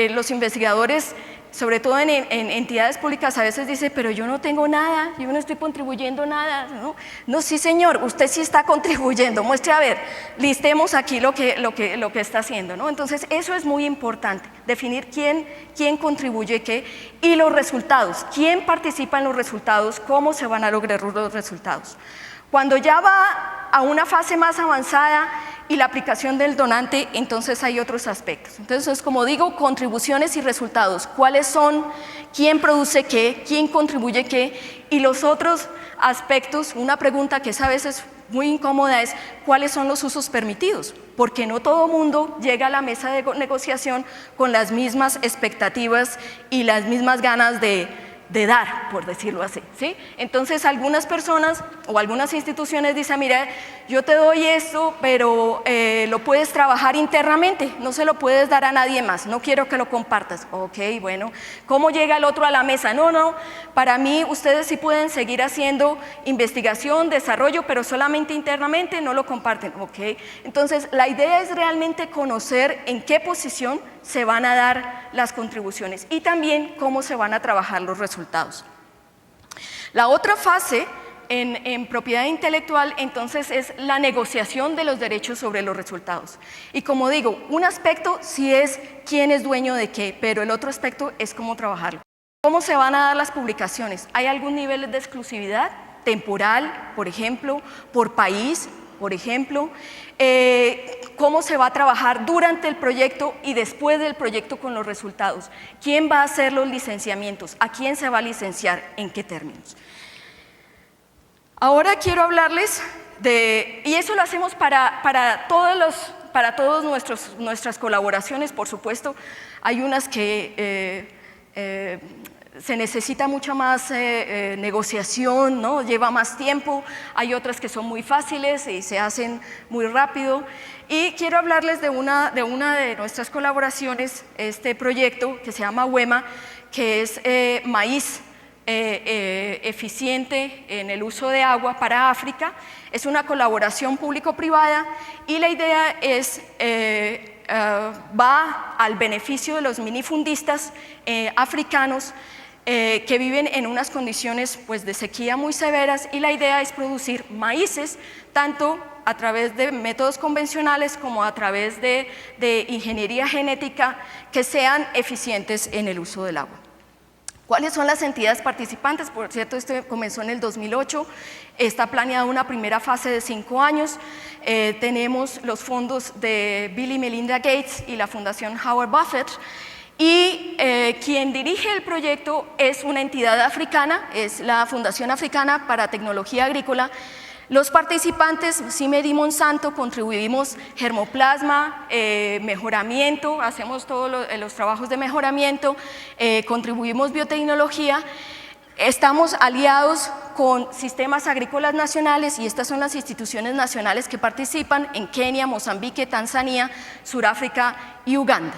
los investigadores, sobre todo en entidades públicas, a veces dice, pero yo no tengo nada, yo no estoy contribuyendo nada. No, sí señor, usted sí está contribuyendo, muestre a ver, listemos aquí lo que está haciendo, ¿no? Entonces eso es muy importante, definir quién contribuye qué y los resultados, quién participa en los resultados, cómo se van a lograr los resultados. Cuando ya va a una fase más avanzada y la aplicación del donante, entonces hay otros aspectos. Entonces, como digo, contribuciones y resultados. ¿Cuáles son? ¿Quién produce qué? ¿Quién contribuye qué? Y los otros aspectos, una pregunta que es a veces muy incómoda es ¿cuáles son los usos permitidos? Porque no todo mundo llega a la mesa de negociación con las mismas expectativas y las mismas ganas de dar, por decirlo así, ¿sí? Entonces algunas personas o algunas instituciones dicen, mira, yo te doy esto, pero lo puedes trabajar internamente, no se lo puedes dar a nadie más, no quiero que lo compartas. Ok, bueno, ¿cómo llega el otro a la mesa? No, para mí ustedes sí pueden seguir haciendo investigación, desarrollo, pero solamente internamente, no lo comparten. Ok, entonces la idea es realmente conocer en qué posición se van a dar las contribuciones y también cómo se van a trabajar los resultados. La otra fase en propiedad intelectual entonces es la negociación de los derechos sobre los resultados. Y como digo, un aspecto sí es quién es dueño de qué, pero el otro aspecto es cómo trabajarlo. ¿Cómo se van a dar las publicaciones? ¿Hay algún nivel de exclusividad temporal, por ejemplo, por país, por ejemplo? ¿Cómo se va a trabajar durante el proyecto y después del proyecto con los resultados? ¿Quién va a hacer los licenciamientos? ¿A quién se va a licenciar? ¿En qué términos? Ahora quiero hablarles y eso lo hacemos para todas nuestras colaboraciones, por supuesto. Hay unas que se necesita mucha más negociación, ¿no? Lleva más tiempo, hay otras que son muy fáciles y se hacen muy rápido. Y quiero hablarles de una de nuestras colaboraciones, este proyecto que se llama WEMA, que es maíz eficiente en el uso de agua para África. Es una colaboración público-privada y la idea es va al beneficio de los minifundistas africanos que viven en unas condiciones pues, de sequía muy severas y la idea es producir maíces tanto a través de métodos convencionales como a través de ingeniería genética que sean eficientes en el uso del agua. ¿Cuáles son las entidades participantes? Por cierto, esto comenzó en el 2008, está planeada una primera fase de 5 años, tenemos los fondos de Bill y Melinda Gates y la Fundación Howard Buffett, y quien dirige el proyecto es una entidad africana, es la Fundación Africana para Tecnología Agrícola. Los participantes, CIMED y Monsanto, contribuimos germoplasma, mejoramiento, hacemos todos los trabajos de mejoramiento, contribuimos biotecnología, estamos aliados con sistemas agrícolas nacionales y estas son las instituciones nacionales que participan en Kenia, Mozambique, Tanzania, Sudáfrica y Uganda.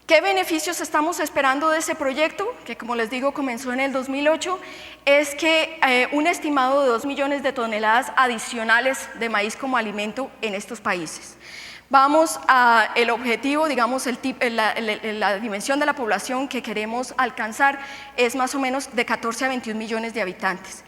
¿Qué beneficios estamos esperando de ese proyecto? Que como les digo comenzó en el 2008, es que un estimado de 2 millones de toneladas adicionales de maíz como alimento en estos países. Vamos a el objetivo, digamos, la dimensión de la población que queremos alcanzar es más o menos de 14 a 21 millones de habitantes.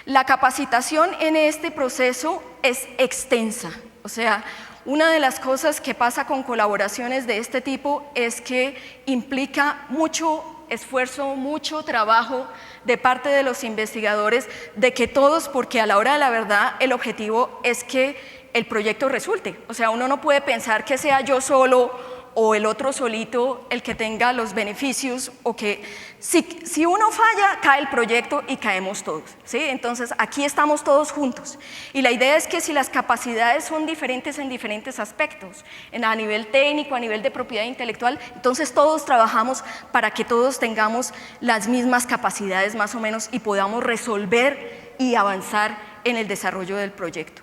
La capacitación en este proceso es extensa, o sea, Una de las cosas que pasa con colaboraciones de este tipo es que implica mucho esfuerzo, mucho trabajo de parte de los investigadores, de que todos, porque a la hora de la verdad el objetivo es que el proyecto resulte. O sea, uno no puede pensar que sea yo solo o el otro solito el que tenga los beneficios, o que si uno falla, cae el proyecto y caemos todos, ¿sí? Entonces, aquí estamos todos juntos. Y la idea es que si las capacidades son diferentes en diferentes aspectos, a nivel técnico, a nivel de propiedad intelectual, entonces todos trabajamos para que todos tengamos las mismas capacidades más o menos y podamos resolver y avanzar en el desarrollo del proyecto.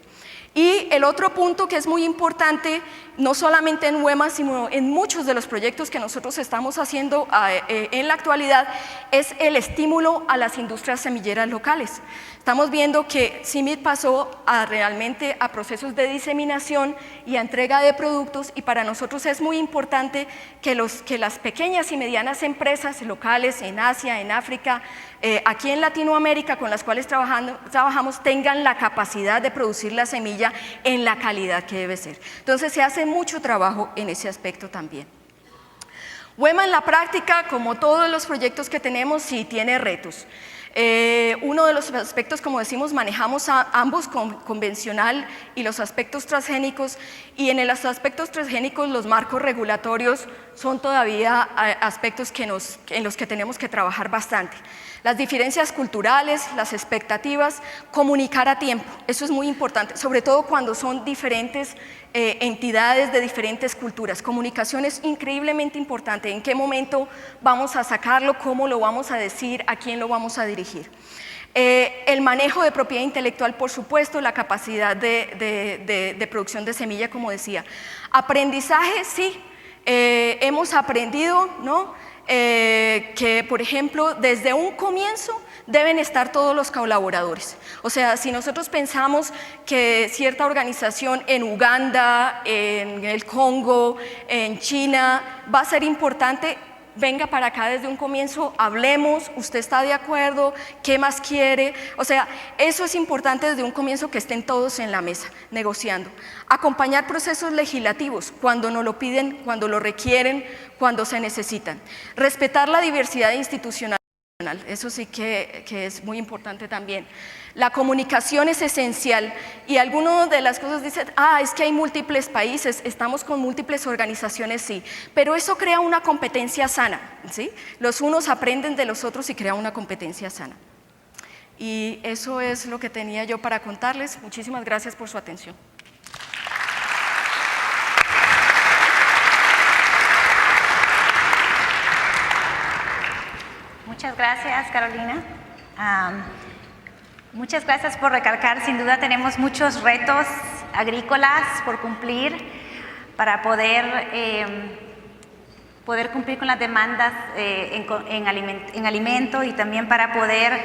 Y el otro punto que es muy importante, no solamente en UEMA, sino en muchos de los proyectos que nosotros estamos haciendo en la actualidad, es el estímulo a las industrias semilleras locales. Estamos viendo que CIMMYT pasó realmente a procesos de diseminación y a entrega de productos, y para nosotros es muy importante que las pequeñas y medianas empresas locales en Asia, en África, aquí en Latinoamérica, con las cuales trabajamos, tengan la capacidad de producir la semilla en la calidad que debe ser. Entonces se hace mucho trabajo en ese aspecto también. UEMA en la práctica, como todos los proyectos que tenemos, sí tiene retos. Uno de los aspectos, como decimos, manejamos ambos, convencional y los aspectos transgénicos, y en los aspectos transgénicos los marcos regulatorios son todavía aspectos en los que tenemos que trabajar bastante. Las diferencias culturales, las expectativas, comunicar a tiempo, eso es muy importante, sobre todo cuando son diferentes entidades de diferentes culturas. Comunicación es increíblemente importante, en qué momento vamos a sacarlo, cómo lo vamos a decir, a quién lo vamos a dirigir. El manejo de propiedad intelectual, por supuesto, la capacidad de producción de semilla, como decía. Aprendizaje, sí, hemos aprendido, ¿no? Que, por ejemplo, desde un comienzo deben estar todos los colaboradores. O sea, si nosotros pensamos que cierta organización en Uganda, en el Congo, en China, va a ser importante, venga para acá desde un comienzo, hablemos, usted está de acuerdo, ¿qué más quiere? O sea, eso es importante desde un comienzo, que estén todos en la mesa negociando. Acompañar procesos legislativos cuando nos lo piden, cuando lo requieren, cuando se necesitan. Respetar la diversidad institucional, eso sí que es muy importante también. La comunicación es esencial, y algunas de las cosas dicen, es que hay múltiples países, estamos con múltiples organizaciones, sí, pero eso crea una competencia sana, ¿sí? Los unos aprenden de los otros y crea una competencia sana. Y eso es lo que tenía yo para contarles. Muchísimas gracias por su atención. Muchas gracias, Carolina. Muchas gracias por recalcar. Sin duda tenemos muchos retos agrícolas por cumplir para poder cumplir con las demandas en alimento, y también para poder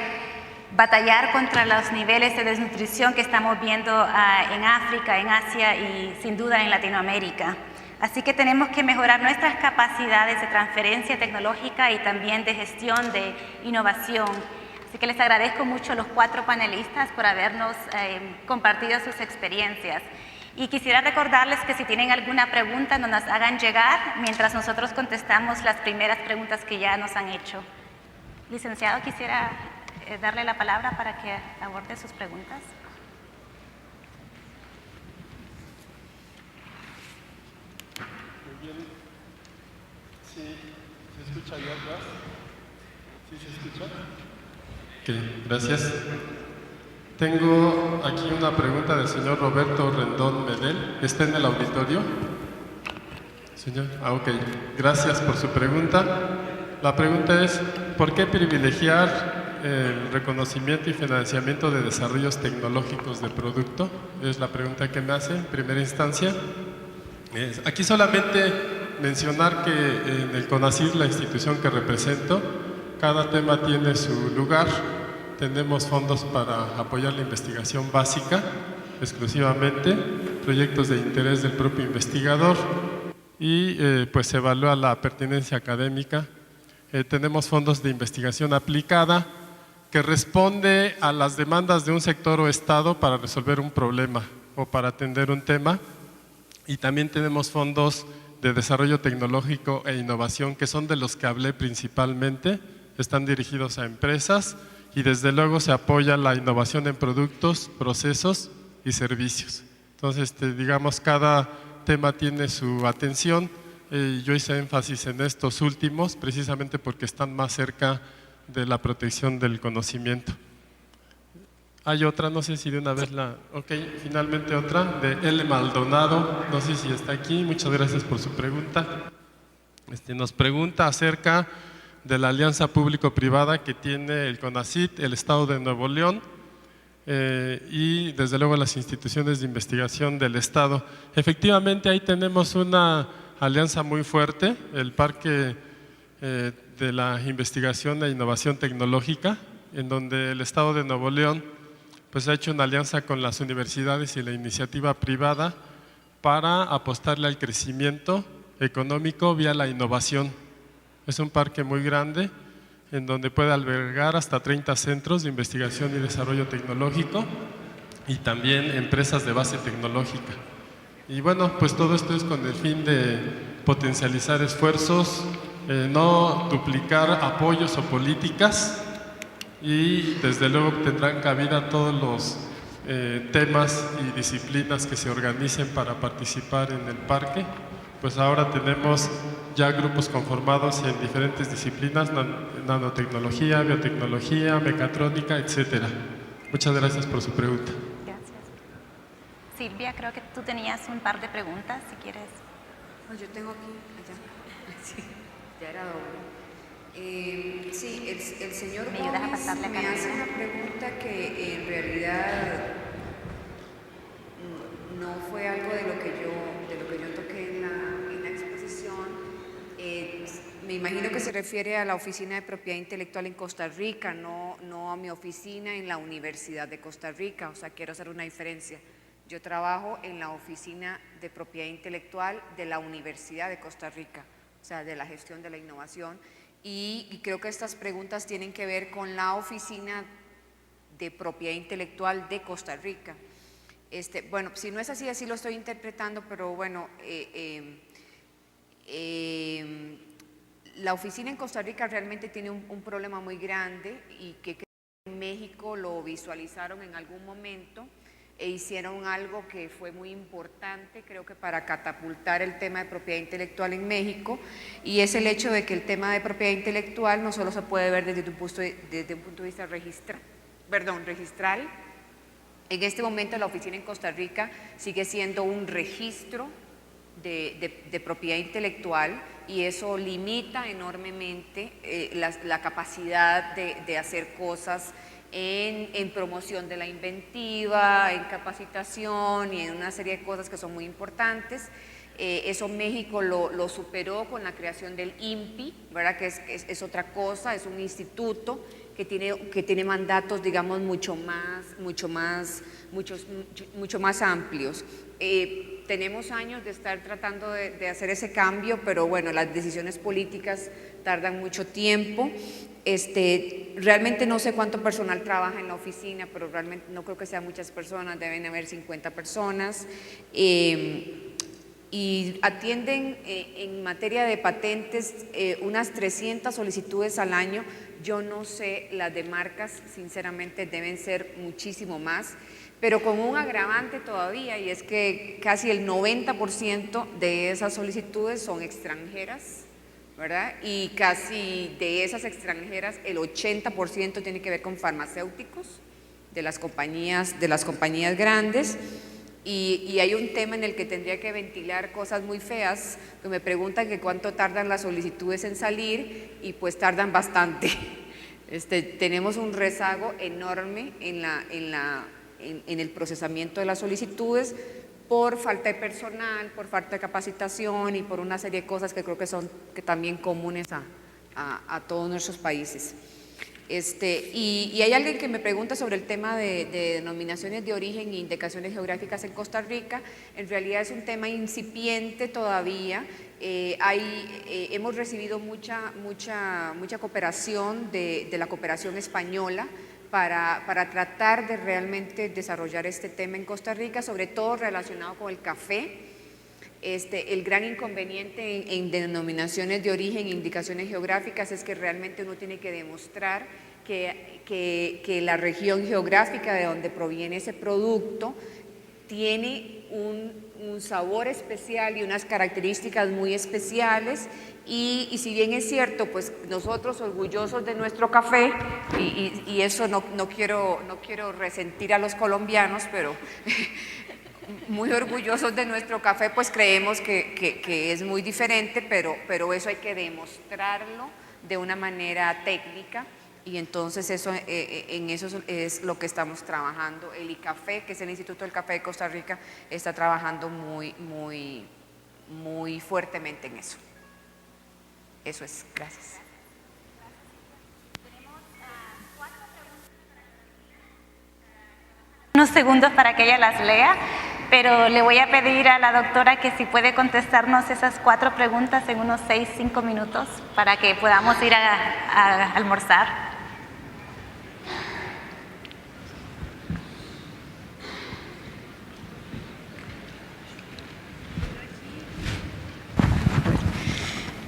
batallar contra los niveles de desnutrición que estamos viendo en África, en Asia y sin duda en Latinoamérica. Así que tenemos que mejorar nuestras capacidades de transferencia tecnológica y también de gestión de innovación. Así que les agradezco mucho a los 4 panelistas por habernos compartido sus experiencias. Y quisiera recordarles que si tienen alguna pregunta nos hagan llegar mientras nosotros contestamos las primeras preguntas que ya nos han hecho. Licenciado, quisiera darle la palabra para que aborde sus preguntas. Muy bien. Sí, ¿se escucha ya atrás? ¿Sí se escucha? Ok, gracias. Tengo aquí una pregunta del señor Roberto Rendón Medel. ¿Está en el auditorio? Señor, ok. Gracias por su pregunta. La pregunta es, ¿por qué privilegiar el reconocimiento y financiamiento de desarrollos tecnológicos de producto? Es la pregunta que me hace en primera instancia. Aquí solamente mencionar que en el CONACYT, la institución que represento, cada tema tiene su lugar. Tenemos fondos para apoyar la investigación básica exclusivamente, proyectos de interés del propio investigador, y pues se evalúa la pertinencia académica. Tenemos fondos de investigación aplicada que responde a las demandas de un sector o estado para resolver un problema o para atender un tema. Y también tenemos fondos de desarrollo tecnológico e innovación, que son de los que hablé principalmente, están dirigidos a empresas y desde luego se apoya la innovación en productos, procesos y servicios. Entonces, digamos, cada tema tiene su atención. Yo hice énfasis en estos últimos precisamente porque están más cerca de la protección del conocimiento. Hay otra, no sé si de una vez la… Ok, finalmente otra, de L. Maldonado, no sé si está aquí, muchas gracias por su pregunta. Nos pregunta acerca de la alianza público-privada que tiene el CONACYT, el Estado de Nuevo León y desde luego las instituciones de investigación del Estado. Efectivamente ahí tenemos una alianza muy fuerte, el Parque de la Investigación e Innovación Tecnológica, en donde el Estado de Nuevo León pues ha hecho una alianza con las universidades y la iniciativa privada para apostarle al crecimiento económico vía la innovación. Es un parque muy grande en donde puede albergar hasta 30 centros de investigación y desarrollo tecnológico y también empresas de base tecnológica. Y bueno, pues todo esto es con el fin de potencializar esfuerzos, no duplicar apoyos o políticas, y desde luego tendrán cabida todos los temas y disciplinas que se organicen para participar en el parque. Pues ahora tenemos ya grupos conformados en diferentes disciplinas, nanotecnología, biotecnología, mecatrónica, etcétera. Muchas gracias por su pregunta. Gracias. Silvia, creo que tú tenías un par de preguntas, si quieres. Pues yo tengo aquí, allá. Sí, ya era doble. Sí, el señor ¿Me ayudas a Gómez pasarle a me Carolina? hace una pregunta que en realidad no fue algo de lo que yo toqué en la exposición. Me imagino que se refiere a la Oficina de Propiedad Intelectual en Costa Rica, no a mi oficina en la Universidad de Costa Rica. O sea, quiero hacer una diferencia. Yo trabajo en la Oficina de Propiedad Intelectual de la Universidad de Costa Rica, o sea, de la gestión de la innovación. Y creo que estas preguntas tienen que ver con la Oficina de Propiedad Intelectual de Costa Rica. Bueno, si no es así, así lo estoy interpretando, pero bueno, la oficina en Costa Rica realmente tiene un problema muy grande y que creo que en México lo visualizaron en algún momento e hicieron algo que fue muy importante, creo que para catapultar el tema de propiedad intelectual en México, y es el hecho de que el tema de propiedad intelectual no solo se puede ver desde un punto de vista registral. En este momento la oficina en Costa Rica sigue siendo un registro de propiedad intelectual y eso limita enormemente la capacidad de hacer cosas en promoción de la inventiva, en capacitación y en una serie de cosas que son muy importantes. Eso México lo superó con la creación del INPI, ¿verdad? Que es otra cosa, es un instituto que tiene mandatos, digamos, mucho más amplios. Tenemos años de estar tratando de hacer ese cambio, pero bueno, las decisiones políticas tardan mucho tiempo. Realmente no sé cuánto personal trabaja en la oficina, pero realmente no creo que sean muchas personas, deben haber 50 personas. Y atienden en materia de patentes unas 300 solicitudes al año. Yo no sé, las de marcas sinceramente deben ser muchísimo más, pero con un agravante todavía, y es que casi el 90% de esas solicitudes son extranjeras, ¿verdad? Y casi de esas extranjeras el 80% tiene que ver con farmacéuticos de las compañías grandes. Y hay un tema en el que tendría que ventilar cosas muy feas, que me preguntan que cuánto tardan las solicitudes en salir y pues tardan bastante. Tenemos un rezago enorme en el procesamiento de las solicitudes por falta de personal, por falta de capacitación y por una serie de cosas que creo que son también comunes a todos nuestros países. Y hay alguien que me pregunta sobre el tema de denominaciones de origen e indicaciones geográficas en Costa Rica. En realidad es un tema incipiente todavía. Hemos recibido mucha cooperación de la cooperación española para tratar de realmente desarrollar este tema en Costa Rica, sobre todo relacionado con el café. El gran inconveniente en denominaciones de origen e indicaciones geográficas es que realmente uno tiene que demostrar que la región geográfica de donde proviene ese producto tiene un sabor especial y unas características muy especiales y si bien es cierto, pues nosotros orgullosos de nuestro café y eso no quiero resentir a los colombianos, pero muy orgullosos de nuestro café, pues creemos que es muy diferente, pero eso hay que demostrarlo de una manera técnica y entonces en eso es lo que estamos trabajando. El ICAFE, que es el Instituto del Café de Costa Rica, está trabajando muy fuertemente en eso. Eso es, gracias. Unos segundos para que ella las lea, pero le voy a pedir a la doctora que si puede contestarnos esas 4 preguntas en unos 6-5 minutos para que podamos ir a almorzar.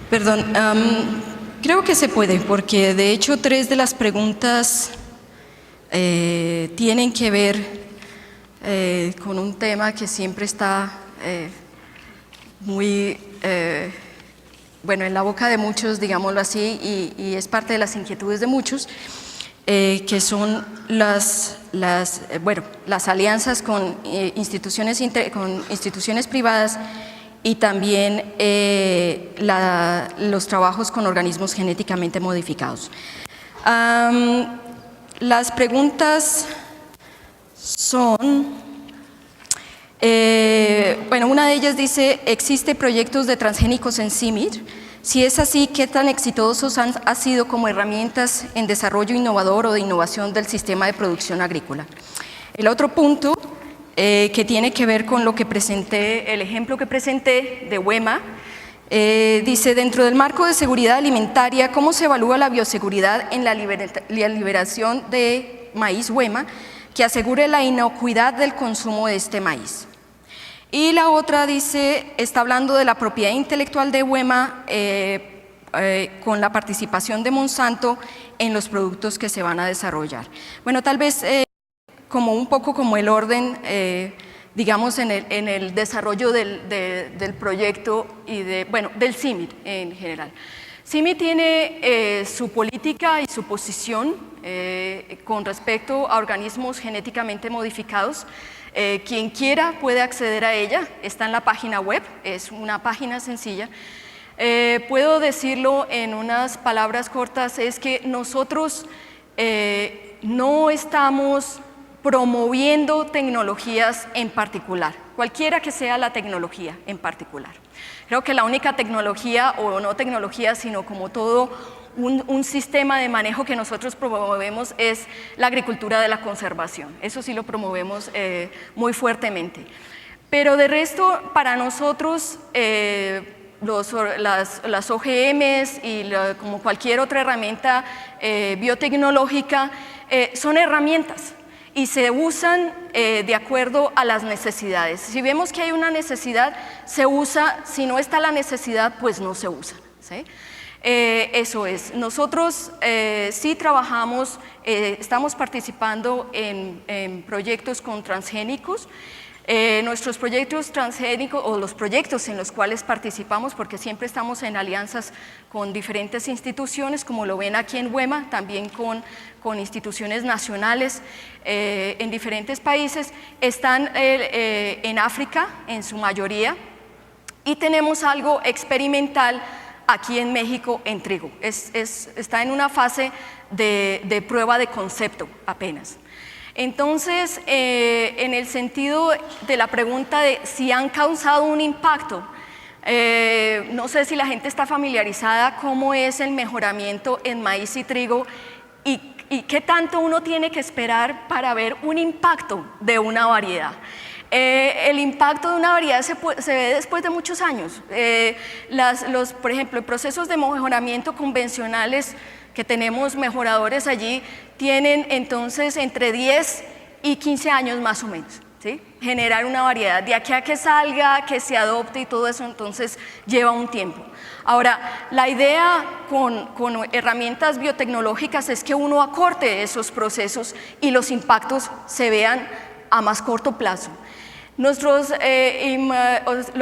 Perdón, creo que se puede, porque de hecho 3 de las preguntas tienen que ver con un tema que siempre está muy bueno, en la boca de muchos, digámoslo así, y es parte de las inquietudes de muchos, que son las alianzas con instituciones privadas y también los trabajos con organismos genéticamente modificados. Las preguntas son, una de ellas dice, ¿existe proyectos de transgénicos en CIMMYT? Si es así, ¿qué tan exitosos han sido como herramientas en desarrollo innovador o de innovación del sistema de producción agrícola? El otro punto que tiene que ver con lo que presenté, el ejemplo que presenté de WEMA, dice, dentro del marco de seguridad alimentaria, ¿cómo se evalúa la bioseguridad en la liberación de maíz WEMA que asegure la inocuidad del consumo de este maíz? Y la otra dice, está hablando de la propiedad intelectual de WEMA con la participación de Monsanto en los productos que se van a desarrollar. Bueno, tal vez como un poco como el orden, digamos, en el desarrollo del proyecto y del CIMMYT en general. CIMMYT tiene su política y su posición con respecto a organismos genéticamente modificados. Quien quiera puede acceder a ella, está en la página web, es una página sencilla. Puedo decirlo en unas palabras cortas, es que nosotros no estamos promoviendo tecnologías en particular, cualquiera que sea la tecnología en particular. Creo que la única tecnología, o no tecnología, sino como todo un sistema de manejo que nosotros promovemos es la agricultura de la conservación. Eso sí lo promovemos muy fuertemente. Pero de resto, para nosotros, las OGMs y como cualquier otra herramienta biotecnológica, son herramientas y se usan de acuerdo a las necesidades. Si vemos que hay una necesidad, se usa; si no está la necesidad, pues no se usa, ¿sí? Eso es. Nosotros sí trabajamos, estamos participando en proyectos con transgénicos. Nuestros proyectos transgénicos, o los proyectos en los cuales participamos, porque siempre estamos en alianzas con diferentes instituciones, como lo ven aquí en WEMA, también con instituciones nacionales en diferentes países, están en África en su mayoría, y tenemos algo experimental aquí en México en trigo. Está en una fase de prueba de concepto apenas. Entonces, en el sentido de la pregunta de si han causado un impacto, no sé si la gente está familiarizada cómo es el mejoramiento en maíz y trigo y qué tanto uno tiene que esperar para ver un impacto de una variedad. El impacto de una variedad se ve después de muchos años. Por ejemplo, procesos de mejoramiento convencionales que tenemos mejoradores allí, tienen entonces entre 10 y 15 años más o menos. ¿sí? Generar una variedad. De aquí a que salga, que se adopte y todo eso, entonces lleva un tiempo. Ahora, la idea con herramientas biotecnológicas es que uno acorte esos procesos y los impactos se vean a más corto plazo. Lo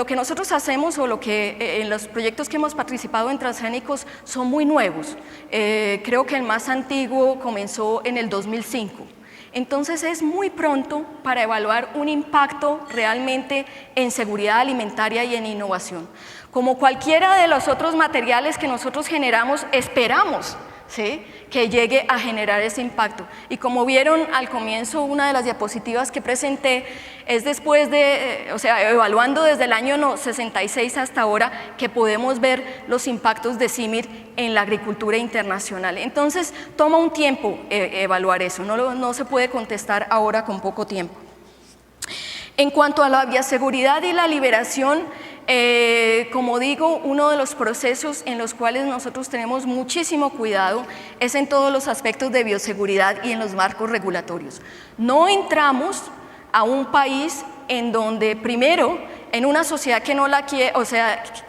que nosotros hacemos o lo que en los proyectos que hemos participado en Transgénicos son muy nuevos. Creo que el más antiguo comenzó en el 2005. Entonces es muy pronto para evaluar un impacto realmente en seguridad alimentaria y en innovación. Como cualquiera de los otros materiales que nosotros generamos, esperamos, ¿sí?, que llegue a generar ese impacto. Y como vieron al comienzo, una de las diapositivas que presenté es después de, evaluando desde el año 66 hasta ahora, que podemos ver los impactos de CIMMYT en la agricultura internacional. Entonces, toma un tiempo evaluar eso, no se puede contestar ahora con poco tiempo. En cuanto a la bioseguridad y la liberación, como digo, uno de los procesos en los cuales nosotros tenemos muchísimo cuidado es en todos los aspectos de bioseguridad y en los marcos regulatorios. No entramos a un país en donde primero, en una sociedad que no la quiere,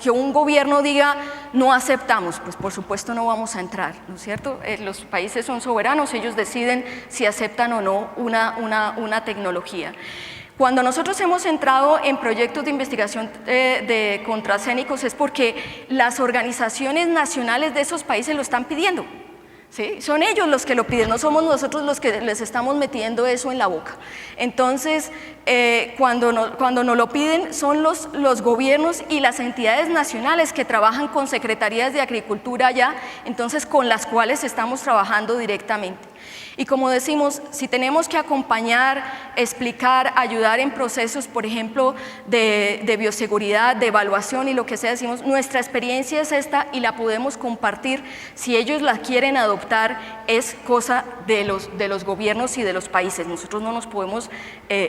que un gobierno diga no aceptamos, pues por supuesto no vamos a entrar, ¿no es cierto? Los países son soberanos, ellos deciden si aceptan o no una tecnología. Cuando nosotros hemos entrado en proyectos de investigación con transgénicos es porque las organizaciones nacionales de esos países lo están pidiendo, ¿sí? Son ellos los que lo piden, no somos nosotros los que les estamos metiendo eso en la boca. Entonces, cuando nos lo piden son los gobiernos y las entidades nacionales que trabajan con secretarías de agricultura allá, entonces con las cuales estamos trabajando directamente. Y como decimos, si tenemos que acompañar, explicar, ayudar en procesos, por ejemplo, de bioseguridad, de evaluación y lo que sea, decimos, nuestra experiencia es esta y la podemos compartir. Si ellos la quieren adoptar, es cosa de los gobiernos y de los países. Nosotros no nos podemos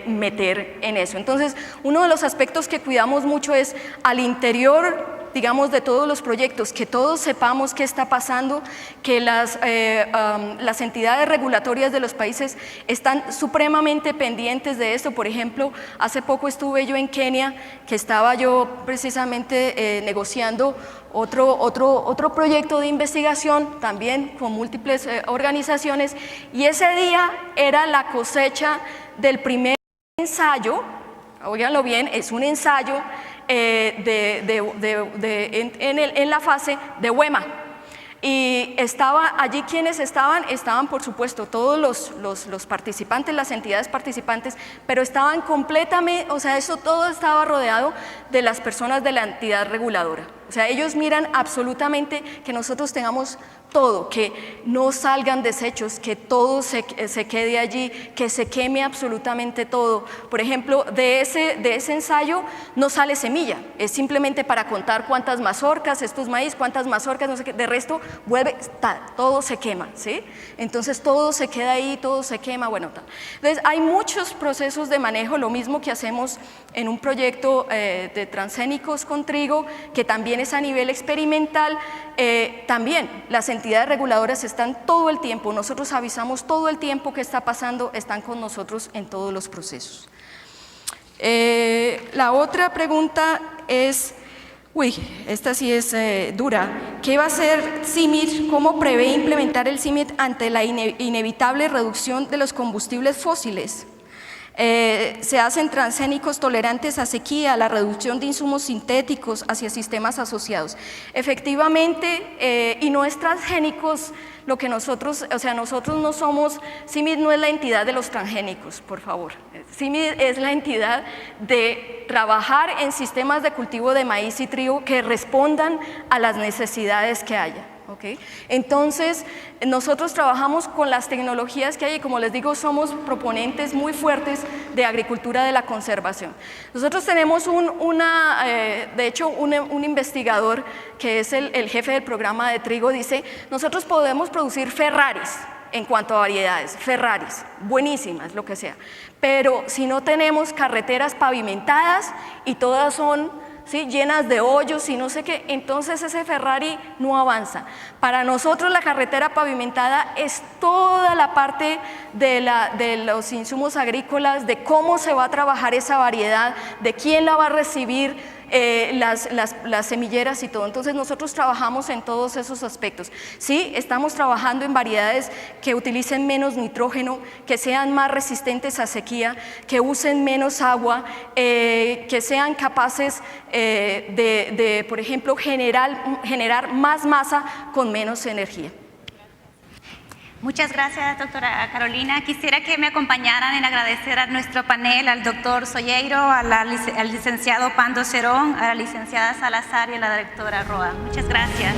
meter en eso. Entonces, uno de los aspectos que cuidamos mucho es al interior, digamos, de todos los proyectos, que todos sepamos qué está pasando, que las entidades regulatorias de los países están supremamente pendientes de esto. Por ejemplo, hace poco estuve yo en Kenia, que estaba yo precisamente negociando otro proyecto de investigación, también con múltiples organizaciones, y ese día era la cosecha del primer ensayo, óiganlo bien, es un ensayo en la fase de WEMA. Y allí quienes estaban por supuesto todos los participantes, las entidades participantes, pero estaban completamente, eso todo estaba rodeado de las personas de la entidad reguladora. Ellos miran absolutamente que nosotros tengamos todo, que no salgan desechos, que todo se quede allí, que se queme absolutamente todo. Por ejemplo, de ese ensayo no sale semilla, es simplemente para contar cuántas mazorcas, esto es maíz, cuántas mazorcas, no sé qué, de resto todo se quema, ¿sí? Entonces todo se queda ahí, todo se quema, bueno, tal. Entonces hay muchos procesos de manejo, lo mismo que hacemos en un proyecto de transgénicos con trigo, que también es a nivel experimental. También las entidades reguladoras están todo el tiempo, nosotros avisamos todo el tiempo qué está pasando, están con nosotros en todos los procesos. La otra pregunta es, esta sí es dura. ¿Qué va a hacer CIMMYT? ¿Cómo prevé implementar el CIMMYT ante la inevitable reducción de los combustibles fósiles? Se hacen transgénicos tolerantes a sequía, a la reducción de insumos sintéticos hacia sistemas asociados. Efectivamente, y no es transgénicos lo que nosotros no somos, CIMMYT no es la entidad de los transgénicos, por favor. CIMMYT es la entidad de trabajar en sistemas de cultivo de maíz y trigo que respondan a las necesidades que haya. ¿Okay? Entonces, nosotros trabajamos con las tecnologías que hay y, como les digo, somos proponentes muy fuertes de agricultura de la conservación. Nosotros tenemos de hecho, un investigador que es el jefe del programa de trigo, dice, nosotros podemos producir Ferraris en cuanto a variedades, Ferraris, buenísimas, lo que sea, pero si no tenemos carreteras pavimentadas y todas son ¿sí? Llenas de hoyos y no sé qué, entonces ese Ferrari no avanza. Para nosotros la carretera pavimentada es toda la parte de los insumos agrícolas, de cómo se va a trabajar esa variedad, de quién la va a recibir, las semilleras y todo. Entonces nosotros trabajamos en todos esos aspectos. Sí, estamos trabajando en variedades que utilicen menos nitrógeno, que sean más resistentes a sequía, que usen menos agua, que sean capaces por ejemplo, generar más masa con menos energía. Muchas gracias, doctora Carolina. Quisiera que me acompañaran en agradecer a nuestro panel, al doctor Soyeiro, al licenciado Pando Cerón, a la licenciada Salazar y a la directora Roa. Muchas gracias.